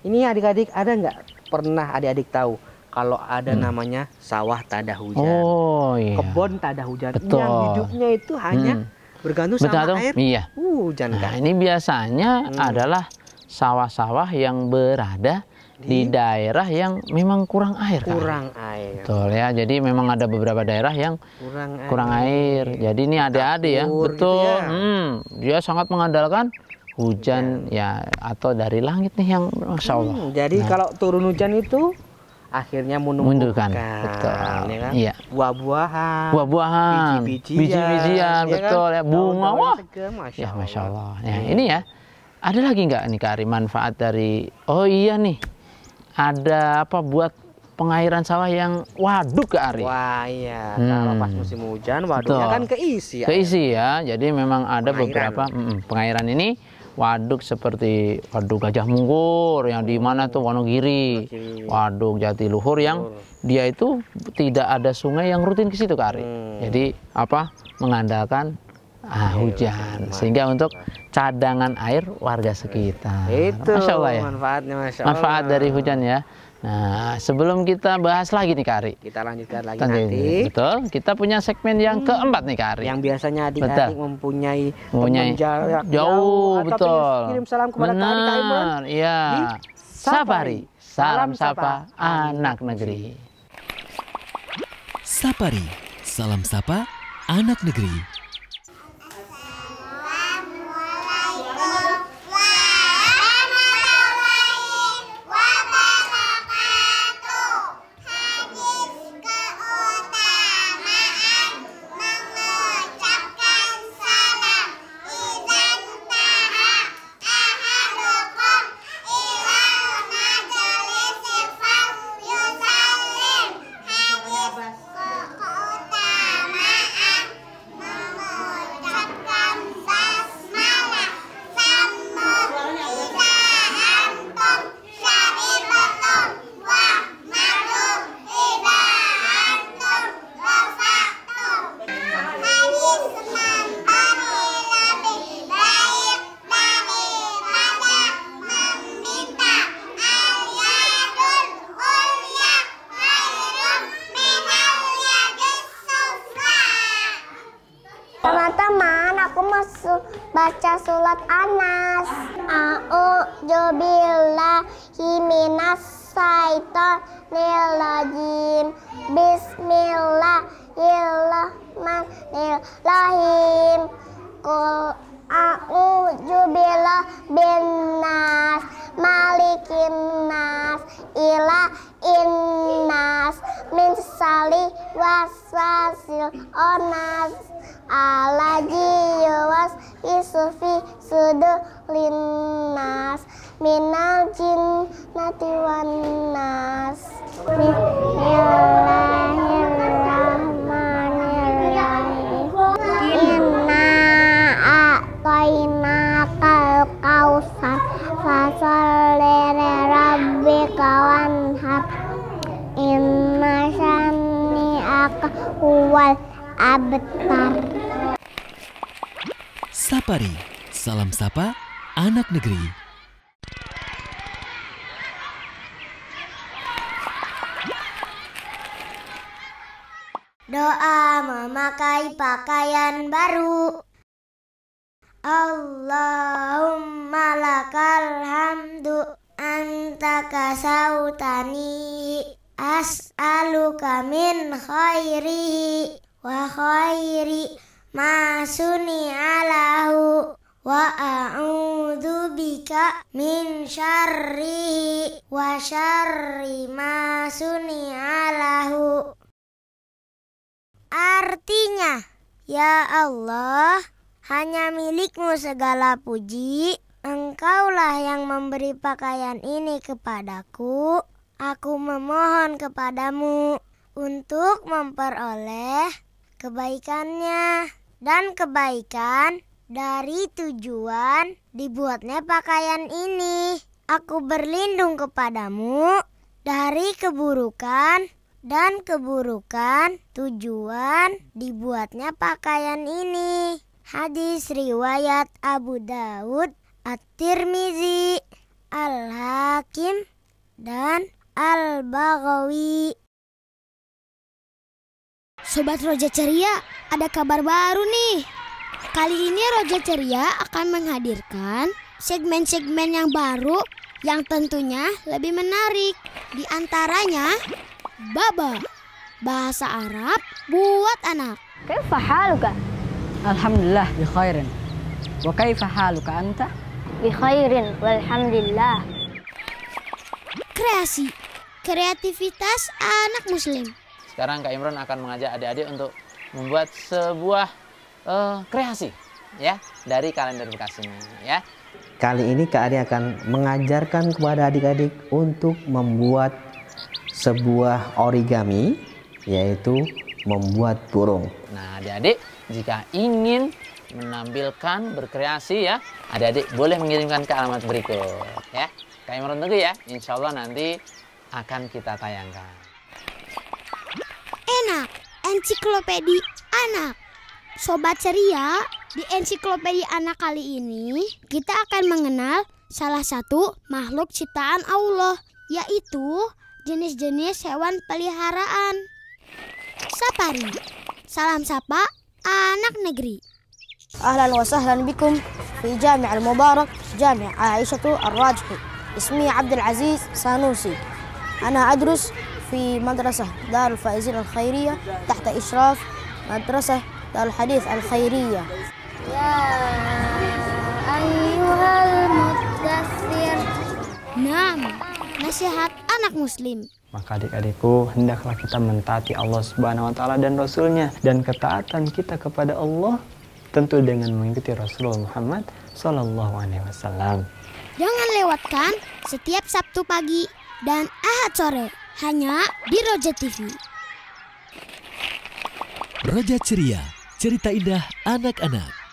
Speaker 3: Ini adik-adik ada nggak pernah adik-adik tahu kalau ada namanya sawah tada hujan? Oh iya. Kebun tada hujan.
Speaker 2: Betul.
Speaker 3: Yang hidupnya itu hanya bergantung sama air hujan.
Speaker 2: Nah, ini biasanya adalah sawah-sawah yang berada di daerah yang memang kurang air. Betul ya. Jadi memang ada beberapa daerah yang kurang air. Jadi ini adik-adik ya. Betul. Gitu ya. Dia sangat mengandalkan hujan ya atau dari langit nih yang Masya Allah.
Speaker 3: Jadi kalau turun hujan itu akhirnya menumbuhkan.
Speaker 2: Betul.
Speaker 3: Ya kan?
Speaker 2: Iya.
Speaker 3: Buah-buahan,
Speaker 2: biji-bijian, betul ya. Bunga, wah.
Speaker 3: Masya
Speaker 2: Masya Allah. Ya, ini ya. Ada lagi nggak nih Kari manfaat dari? Oh iya nih. Ada apa buat pengairan sawah yang waduk Kak Ari?
Speaker 3: Wah iya, kalau pas musim hujan waduknya kan keisi.
Speaker 2: Keisi ya, jadi memang ada beberapa pengairan ini waduk seperti waduk Gajah Mungkur yang di mana tuh Wonogiri, waduk Jatiluhur yang dia itu tidak ada sungai yang rutin ke situ Kak Ari. Jadi apa mengandalkan hujan sehingga untuk cadangan air warga sekitar.
Speaker 3: Itu
Speaker 2: Masya Allah ya.
Speaker 3: Manfaatnya Masya Allah.
Speaker 2: Manfaat dari hujan ya. Nah, sebelum kita bahas lagi nih Kari.
Speaker 3: Kita lanjutkan lagi nanti.
Speaker 2: Betul. Kita punya segmen yang keempat nih Kari.
Speaker 3: Yang biasanya adik-adik mempunyai
Speaker 2: jauh, betul.
Speaker 3: Kirim salam kepada Kak Imron.
Speaker 2: Iya. Sapari. Salam sapa anak negeri.
Speaker 1: Sapari. Salam sapa anak negeri.
Speaker 9: baca surat Anas. A'udzubillahi minas syaitonir rajim. Bismillahirrahmanirrahim. Qul a'udzubillahi binnas, malikin nas, ilahin nas, min syarri waswasil khannas, allazi yuwaswisu fi sudurin nas, minal jinnati wan nas. Bismillahirrahmanirrahim. Inna a'tainakal kautsar fasholli li rabbika wanhar. Inna syani'aka huwal abtar.
Speaker 1: Sapari, salam sapa anak negeri.
Speaker 9: Doa memakai pakaian baru. Allahumma lakal hamdu anta kasautani, as'aluka min khairihi wa khairi ma suni'alahu, wa a'udzu bika min syarrihi wa syarri ma suni'alahu. Artinya, ya Allah, hanya milik-Mu segala puji. Engkaulah yang memberi pakaian ini kepadaku. Aku memohon kepadamu untuk memperoleh kebaikannya dan kebaikan dari tujuan dibuatnya pakaian ini. Aku berlindung kepadamu dari keburukan dan keburukan tujuan dibuatnya pakaian ini. Hadis riwayat Abu Dawud, At-Tirmizi, Al-Hakim, dan Al-Baghawi.
Speaker 5: Sobat Roja Ceria, ada kabar baru nih. Kali ini Roja Ceria akan menghadirkan segmen-segmen yang baru yang tentunya lebih menarik. Di antaranya Baba, bahasa Arab buat anak.
Speaker 4: Kaifa haluka? Alhamdulillah bi khairin. Wa kaifa haluka anta? Bi khairin walhamdulillah.
Speaker 5: Kreasi, kreativitas anak muslim.
Speaker 2: Sekarang Kak Imron akan mengajak adik-adik untuk membuat sebuah kreasi ya dari kalender bekas ini ya.
Speaker 3: Kali ini Kak Ari akan mengajarkan kepada adik-adik untuk membuat sebuah origami, yaitu membuat burung.
Speaker 2: Nah, adik-adik jika ingin menampilkan berkreasi ya, adik-adik boleh mengirimkan ke alamat berikut ya. Kak Imron tunggu ya, insya Allah nanti akan kita tayangkan.
Speaker 5: Enak, ensiklopedi anak. Sobat Ceria, di ensiklopedi anak kali ini kita akan mengenal salah satu makhluk ciptaan Allah, yaitu jenis-jenis hewan peliharaan. Sapari, salam sapa anak negeri.
Speaker 7: أهلا وسهلا بكم في جامع المبارك جامع عائشة الراجحي. اسمي عبد العزيز سانوسي. أنا أدرس في مدرسة دار الفائزين الخيرية تحت إشراف مدرسة دار الحديث الخيرية.
Speaker 9: Ya ayyuhal muddatsir.
Speaker 5: Nasihat anak muslim.
Speaker 8: Maka adik-adikku, hendaklah kita mentaati Allah Subhanahu wa taala dan Rasul-Nya, dan ketaatan kita kepada Allah tentu dengan mengikuti Rasulullah Muhammad sallallahu alaihi wasallam.
Speaker 5: Jangan lewatkan setiap Sabtu pagi dan Ahad sore hanya di Roja TV.
Speaker 1: Roja Ceria, cerita indah anak-anak.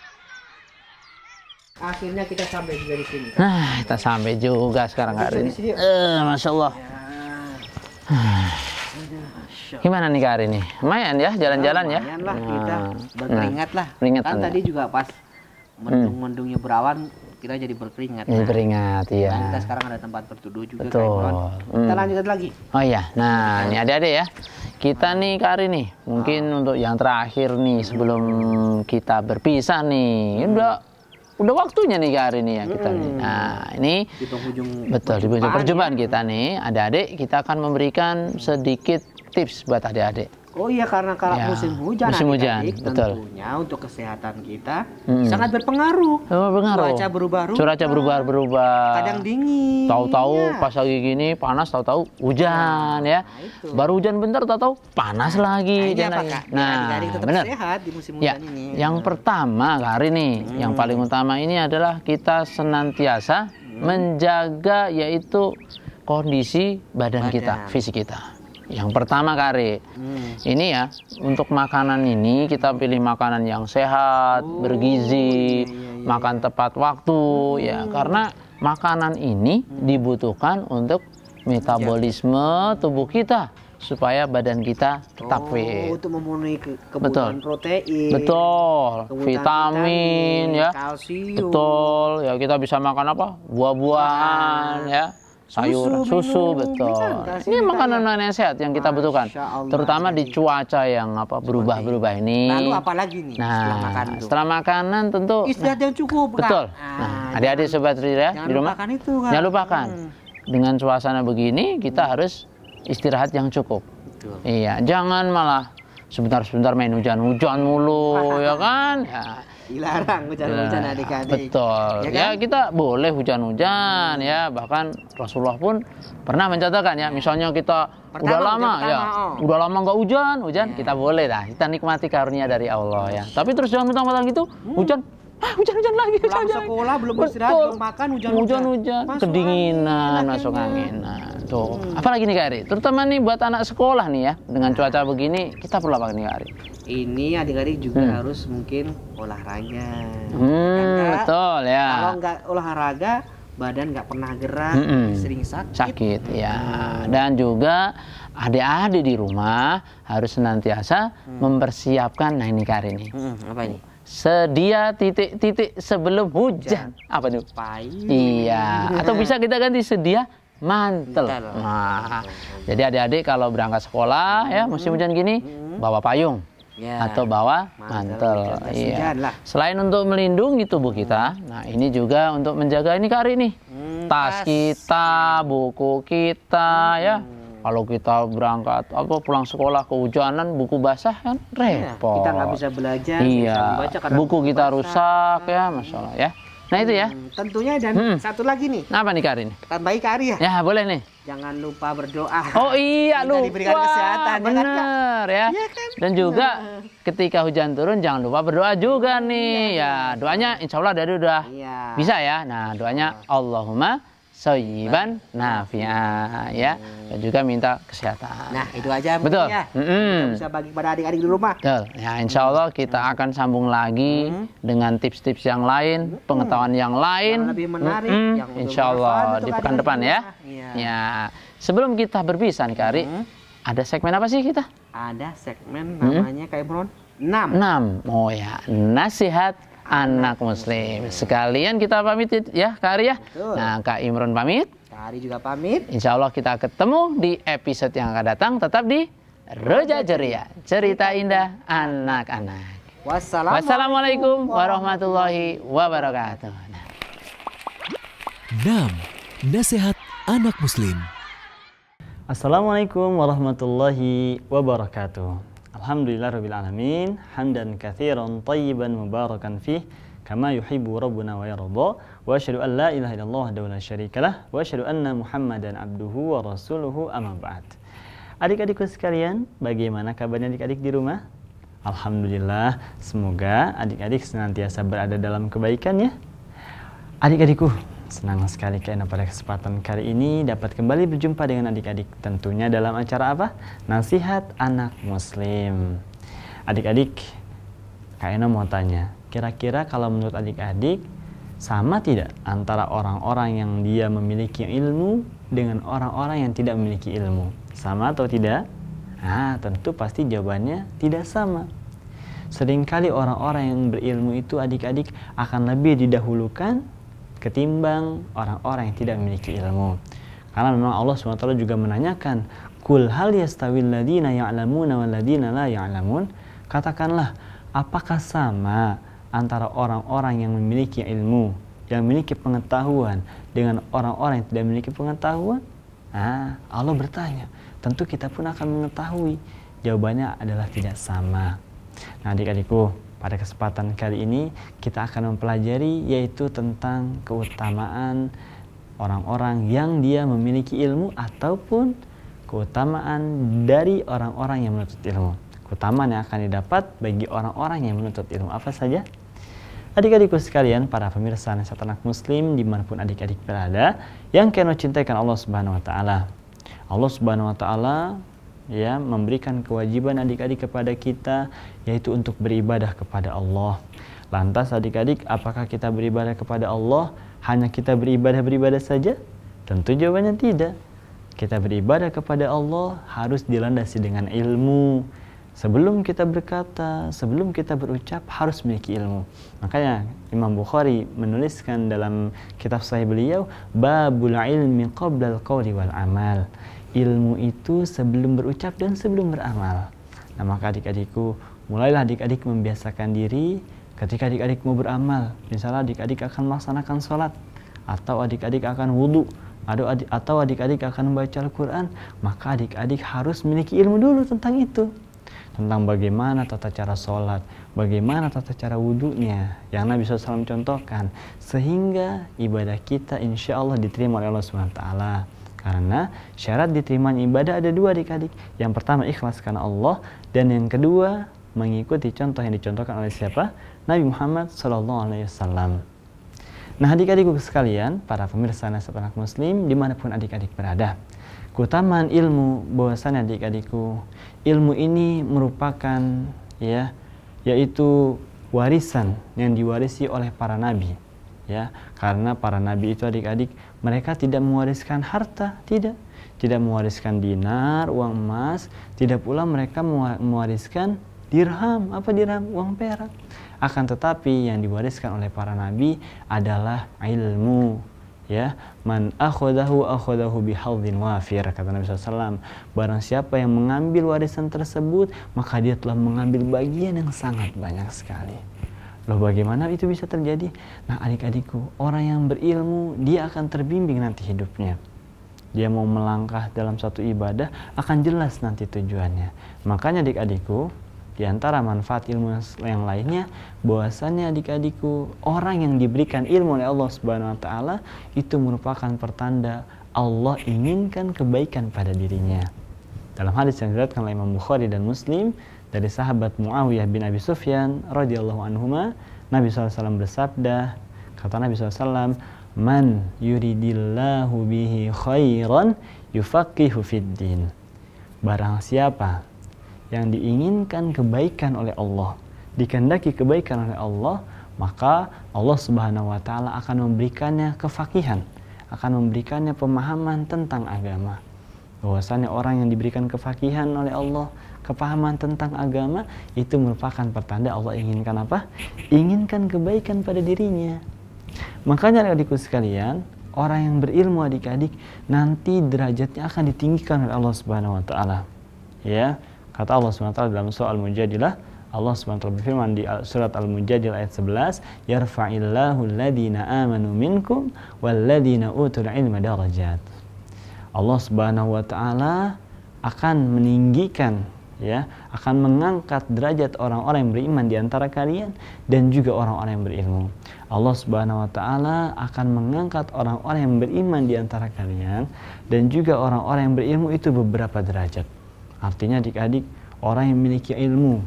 Speaker 3: Akhirnya kita sampai juga di sini.
Speaker 2: Nah, kita sampai juga sekarang hari ini. Masya Allah. Gimana nih Kak hari ini? Lumayan ya, jalan-jalan ya.
Speaker 3: Lumayan lah, kita berkeringat lah.
Speaker 2: Keringat
Speaker 3: Kan tadi juga pas mendung-mendungnya berawan, kita jadi berkeringat.
Speaker 2: Jadi beringat, iya.
Speaker 3: Nah, kita sekarang ada tempat berteduh juga.
Speaker 2: Betul.
Speaker 3: Kita lanjutkan lagi.
Speaker 2: Oh iya, nah ini adik-adik ya. Kita nih Kak Ari nih, mungkin untuk yang terakhir nih sebelum kita berpisah nih. Udah udah waktunya nih hari ini ya kita nih. Nah, ini
Speaker 3: Di penghujung
Speaker 2: betul di penghujung perjumpaan kita nih, adik-adik kita akan memberikan sedikit tips buat adik-adik.
Speaker 3: Oh iya, karena
Speaker 2: Ya,
Speaker 3: musim hujan,
Speaker 2: musim hujan,
Speaker 3: adik-adik,
Speaker 2: betul.
Speaker 3: tentunya untuk kesehatan kita sangat berpengaruh.
Speaker 2: Berpengaruh.
Speaker 3: Cuaca berubah-ubah.
Speaker 2: Cuaca berubah-ubah.
Speaker 3: Kadang dingin.
Speaker 2: Tahu-tahu
Speaker 3: Iya.
Speaker 2: pas lagi gini panas, tahu-tahu hujan ya.
Speaker 3: itu.
Speaker 2: Baru hujan bentar, tahu-tahu panas lagi.
Speaker 3: Nah, ini
Speaker 2: dan
Speaker 3: apa,
Speaker 2: lagi.
Speaker 3: Kak? Biar adik-adik tetap
Speaker 2: benar.
Speaker 3: sehat di musim
Speaker 2: Ya,
Speaker 3: hujan ini.
Speaker 2: yang pertama Kak Ari nih, yang paling utama ini adalah kita senantiasa menjaga yaitu kondisi badan kita, fisik kita. Yang pertama Kak Ari, ini ya untuk makanan ini kita pilih makanan yang sehat, bergizi, makan tepat waktu ya, karena makanan ini dibutuhkan untuk metabolisme tubuh kita supaya badan kita tetap fit.
Speaker 3: Untuk memenuhi
Speaker 2: Betul.
Speaker 3: kebutuhan protein.
Speaker 2: Betul,
Speaker 3: kebutuhan
Speaker 2: vitamin ya.
Speaker 3: kalsium.
Speaker 2: Betul, ya kita bisa makan apa? Buah-buahan ya. Sayur, susu, betul. Ini makanan-makanan yang sehat yang kita butuhkan, terutama di cuaca yang apa berubah-berubah ini.
Speaker 3: Lalu apa lagi nih setelah makan itu?
Speaker 2: Setelah makanan tentu
Speaker 3: Istirahat yang cukup, Kak.
Speaker 2: betul. Nah, adik-adik sobat Ria
Speaker 3: Jangan
Speaker 2: di rumah,
Speaker 3: lupakan itu, Kak.
Speaker 2: jangan lupakan. Dengan suasana begini kita harus istirahat yang cukup. Iya, jangan malah sebentar-sebentar main hujan-hujan mulu, ya kan? Ya.
Speaker 3: Dilarang hujan-hujan
Speaker 2: Ya,
Speaker 3: adik-adik.
Speaker 2: betul.
Speaker 3: Ya
Speaker 2: Ya,
Speaker 3: kan?
Speaker 2: kita boleh hujan-hujan ya, bahkan Rasulullah pun pernah mencatatkan ya, misalnya kita udah lama nggak hujan, kita boleh lah, kita nikmati karunia dari Allah ya. Tapi terus jangan mentang-mentang gitu, hujan lagi.
Speaker 3: Pulang sekolah belum istirahat, belum makan, hujan-hujan.
Speaker 2: Kedinginan, masuk angin. Nah, tuh. Apalagi nih Kak Ari, terutama nih buat anak sekolah nih ya, dengan cuaca begini, kita perlu apa nih Kak Ari?
Speaker 3: Ini adik-adik juga harus mungkin olahraga.
Speaker 2: Betul ya.
Speaker 3: Kalau nggak olahraga, badan nggak pernah gerak, sering
Speaker 2: sakit ya. Dan juga adik-adik di rumah harus senantiasa mempersiapkan, nah ini Kak Ari nih.
Speaker 3: Apa ini?
Speaker 2: Sedia titik-titik sebelum hujan. Apa nih? Iya. Atau bisa kita ganti sedia mantel. Nah, jadi adik-adik kalau berangkat sekolah ya musim hujan gini bawa payung atau bawa mantel. Iya. Selain untuk melindungi tubuh kita, nah ini juga untuk menjaga ini Kak Ari nih. Tas kita, buku kita ya. Kalau kita berangkat pulang sekolah kehujanan, buku basah kan repot.
Speaker 3: Kita nggak bisa belajar,
Speaker 2: iya.
Speaker 3: bisa membaca karena
Speaker 2: buku kita rusak ya, masalah ya. Nah itu ya.
Speaker 3: Tentunya dan satu lagi nih.
Speaker 2: Apa nih Kak Ari?
Speaker 3: Tambahi Kak Ari ya.
Speaker 2: Ya boleh nih.
Speaker 3: Jangan lupa berdoa.
Speaker 2: Oh iya, lupa.
Speaker 3: Diberikan kesehatan.
Speaker 2: Bener ya.
Speaker 3: Iya kan?
Speaker 2: Dan juga ketika hujan turun jangan lupa berdoa juga nih. Ya doanya insya Allah dari udah bisa ya. Nah doanya Allahumma shayyiban nafi'a ya. Dan juga minta kesehatan.
Speaker 3: Nah itu aja.
Speaker 2: Betul.
Speaker 3: Ya. Kita bisa bagi pada adik-adik di rumah.
Speaker 2: Betul. Ya insya Allah kita akan sambung lagi dengan tips-tips yang lain, pengetahuan yang lain.
Speaker 3: Yang lebih menarik. Yang
Speaker 2: insya Allah di pekan depan ya. Ya. Sebelum kita berpisah nih Kak Ari, ada segmen apa sih kita?
Speaker 3: Ada segmen namanya Kak Imron
Speaker 2: 6. Oh ya, nasihat anak muslim. Sekalian kita pamit ya Kak Ari ya.
Speaker 3: Betul.
Speaker 2: Nah Kak Imron pamit.
Speaker 3: Kak Ari juga pamit.
Speaker 2: Insya Allah kita ketemu di episode yang akan datang. Tetap di Roja Ceria, cerita indah anak-anak. Wassalamualaikum warahmatullahi wabarakatuh.
Speaker 1: 6. Nasihat anak muslim.
Speaker 8: Assalamualaikum warahmatullahi wabarakatuh. Alhamdulillahirabbil alamin, hamdan katsiran thayyiban mubarakan fih kama yuhibbu rabbuna wa yarda, wa asyhadu an la ilaha illallah wahdahu la syarikalah, wa asyhadu anna Muhammadan abduhu wa rasuluhu, amma ba'd. Adik-adikku sekalian, bagaimana kabarnya adik-adik di rumah? Alhamdulillah, semoga adik-adik senantiasa berada dalam kebaikan ya. Adik-adikku, senang sekali karena pada kesempatan kali ini dapat kembali berjumpa dengan adik-adik, tentunya dalam acara apa? Nasihat Anak Muslim. Adik-adik, Kak Ena mau tanya, kira-kira kalau menurut adik-adik sama tidak antara orang-orang yang dia memiliki ilmu dengan orang-orang yang tidak memiliki ilmu? Sama atau tidak? Nah, tentu pasti jawabannya tidak sama. Seringkali orang-orang yang berilmu itu adik-adik akan lebih didahulukan ketimbang orang-orang yang tidak memiliki ilmu. Karena memang Allah SWT juga menanyakan, Kul hal yastawil ladina ya'lamuna wal ladina la ya'lamun. Katakanlah, apakah sama antara orang-orang yang memiliki ilmu, yang memiliki pengetahuan dengan orang-orang yang tidak memiliki pengetahuan? Nah, Allah bertanya, tentu kita pun akan mengetahui. Jawabannya adalah tidak sama. Nah, adik-adikku, pada kesempatan kali ini kita akan mempelajari yaitu tentang keutamaan orang-orang yang dia memiliki ilmu ataupun keutamaan dari orang-orang yang menuntut ilmu. Keutamaan yang akan didapat bagi orang-orang yang menuntut ilmu apa saja? Adik-adikku sekalian, para pemirsa Nasihat Anak Muslim dimanapun adik-adik berada, yang kalian cintakan Allah Subhanahu Wa Taala. Allah Subhanahu Wa Taala ya memberikan kewajiban adik-adik kepada kita yaitu untuk beribadah kepada Allah. Lantas adik-adik, apakah kita beribadah kepada Allah hanya kita beribadah saja? Tentu jawabannya tidak. Kita beribadah kepada Allah harus dilandasi dengan ilmu. Sebelum kita berkata, sebelum kita berucap harus memiliki ilmu. Makanya Imam Bukhari menuliskan dalam kitab sahih beliau, babul ilmi qabla al-qawli wal amal. Ilmu itu sebelum berucap dan sebelum beramal. Nah, maka adik-adikku, mulailah adik-adik membiasakan diri ketika adik-adik mau beramal. Misalnya adik-adik akan melaksanakan sholat, atau adik-adik akan wudhu, atau adik-adik akan membaca Al-Quran, maka adik-adik harus memiliki ilmu dulu tentang itu. Tentang bagaimana tata cara sholat, bagaimana tata cara wudhunya, yang Nabi SAW contohkan. Sehingga ibadah kita insya Allah diterima oleh Allah SWT. Karena syarat diterimanya ibadah ada dua adik-adik. Yang pertama ikhlas karena Allah, dan yang kedua mengikuti contoh yang dicontohkan oleh siapa? Nabi Muhammad SAW. Nah, adik-adikku sekalian, para pemirsa Nasihat Anak Muslim dimanapun adik-adik berada, keutamaan ilmu, bahwasannya adik-adikku, ilmu ini merupakan yaitu warisan yang diwarisi oleh para nabi. Ya, karena para nabi itu adik-adik, mereka tidak mewariskan harta, tidak mewariskan dinar, uang emas, tidak pula mereka mewariskan dirham, uang perak. Akan tetapi yang diwariskan oleh para nabi adalah ilmu. Ya, man akhadahu bihadzin wafir, kata Nabi SAW. Barang siapa yang mengambil warisan tersebut, maka dia telah mengambil bagian yang sangat banyak sekali. Loh, bagaimana itu bisa terjadi? Nah, adik-adikku, orang yang berilmu dia akan terbimbing nanti hidupnya. Dia mau melangkah dalam satu ibadah akan jelas nanti tujuannya. Makanya adik-adikku, di antara manfaat ilmu yang lainnya, bahwasannya adik-adikku, orang yang diberikan ilmu oleh Allah Subhanahu Wa Taala itu merupakan pertanda Allah inginkan kebaikan pada dirinya. Dalam hadis yang diriwayatkan oleh Imam Bukhari dan Muslim dari sahabat Muawiyah bin Abi Sufyan radhiyallahu anhuma, Nabi SAW bersabda, kata Nabi SAW, man yuridillahu bihi khairan yufaqihu fiddin. Barang siapa yang diinginkan kebaikan oleh Allah, dikehendaki kebaikan oleh Allah, maka Allah Subhanahu Wa Taala akan memberikannya kefakihan, akan memberikannya pemahaman tentang agama. Bahwasanya orang yang diberikan kefakihan oleh Allah, kepahaman tentang agama, itu merupakan pertanda Allah inginkan apa? Inginkan kebaikan pada dirinya. Makanya adik-adikku sekalian, orang yang berilmu adik-adik nanti derajatnya akan ditinggikan oleh Allah Subhanahu Wa Taala. Ya. Kata Allah SWT dalam surah Al-Mujadilah, Allah SWT berfirman di surat Al-Mujadilah ayat 11, yarfa'illahu alladhina amanu minkum walladhina utul ilma darajat. Allah Subhanahu Wa Taala akan meninggikan, akan mengangkat derajat orang-orang yang beriman di antara kalian dan juga orang-orang yang berilmu. Allah Subhanahu Wa Taala akan mengangkat orang-orang yang beriman di antara kalian dan juga orang-orang yang berilmu itu beberapa derajat. Artinya adik-adik, orang yang memiliki ilmu,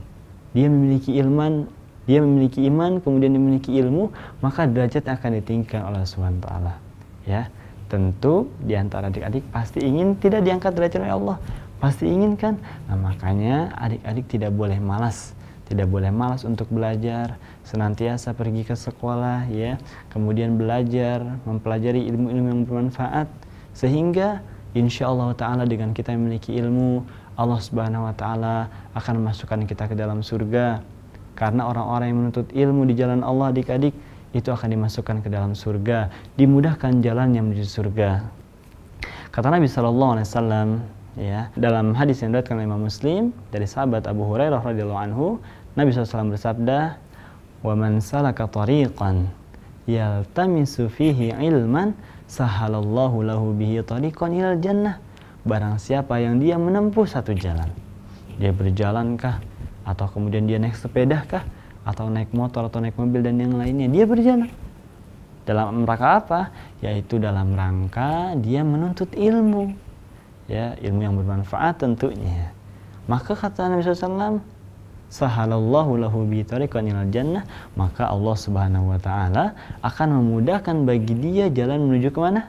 Speaker 8: dia memiliki iman, kemudian dia memiliki ilmu, maka derajat akan ditinggikan oleh Subhanahu wa taala. Ya, tentu di antara adik-adik pasti ingin tidak diangkat derajat oleh Allah, pasti ingin kan? Nah, makanya adik-adik tidak boleh malas untuk belajar, senantiasa pergi ke sekolah, ya, kemudian belajar, mempelajari ilmu-ilmu yang bermanfaat, sehingga insya Allah Ta'ala dengan kita memiliki ilmu, Allah Subhanahu Wa Ta'ala akan memasukkan kita ke dalam surga. Karena orang-orang yang menuntut ilmu di jalan Allah adik-adik, itu akan dimasukkan ke dalam surga, dimudahkan jalannya menuju surga. Kata Nabi SAW, ya, dalam hadis yang diriwayatkan oleh Imam Muslim dari sahabat Abu Hurairah radhiyallahu anhu, Nabi SAW bersabda, wa man salaka tariqan yaltamisu fihi ilman sahalallahu lahu bihi tariqan ilal jannah. Barang siapa yang dia menempuh satu jalan, dia berjalankah, atau kemudian dia naik sepeda kah, atau naik motor, atau naik mobil dan yang lainnya, dia berjalan dalam rangka apa? Yaitu dalam rangka dia menuntut ilmu, ya, ilmu yang bermanfaat tentunya. Maka kata Nabi SAW, sahalallahu lahu bi tariqan ilal jannah, maka Allah Subhanahu wa taala akan memudahkan bagi dia jalan menuju ke mana?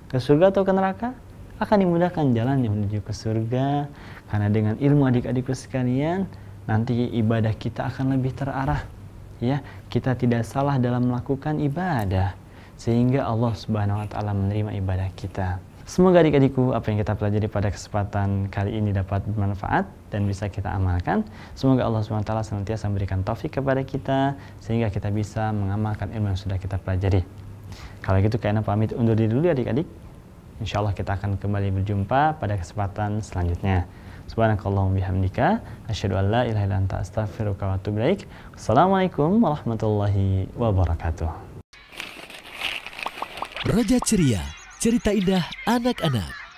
Speaker 8: Ke surga atau ke neraka? Akan dimudahkan jalan yang menuju ke surga. Karena dengan ilmu adik-adikku sekalian, nanti ibadah kita akan lebih terarah, ya. Kita tidak salah dalam melakukan ibadah, sehingga Allah Subhanahu wa taala menerima ibadah kita. Semoga adik-adikku apa yang kita pelajari pada kesempatan kali ini dapat bermanfaat dan bisa kita amalkan. Semoga Allah Subhanahu wa taala senantiasa memberikan taufik kepada kita sehingga kita bisa mengamalkan ilmu yang sudah kita pelajari. Kalau gitu Kak Ena pamit undur diri dulu adik-adik. Insyaallah kita akan kembali berjumpa pada kesempatan selanjutnya. Subhanakallahumma bihamdika asyhadu an la ilaha illa anta astaghfiruka wa atubu ilaik. Wassalamualaikum warahmatullahi wabarakatuh.
Speaker 1: Roja Ceria, cerita indah anak-anak.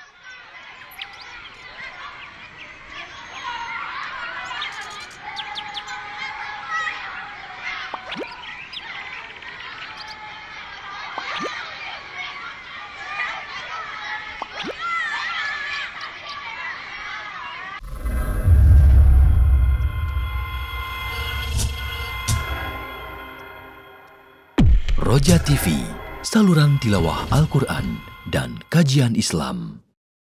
Speaker 1: Roja TV, saluran tilawah Al-Quran dan kajian Islam.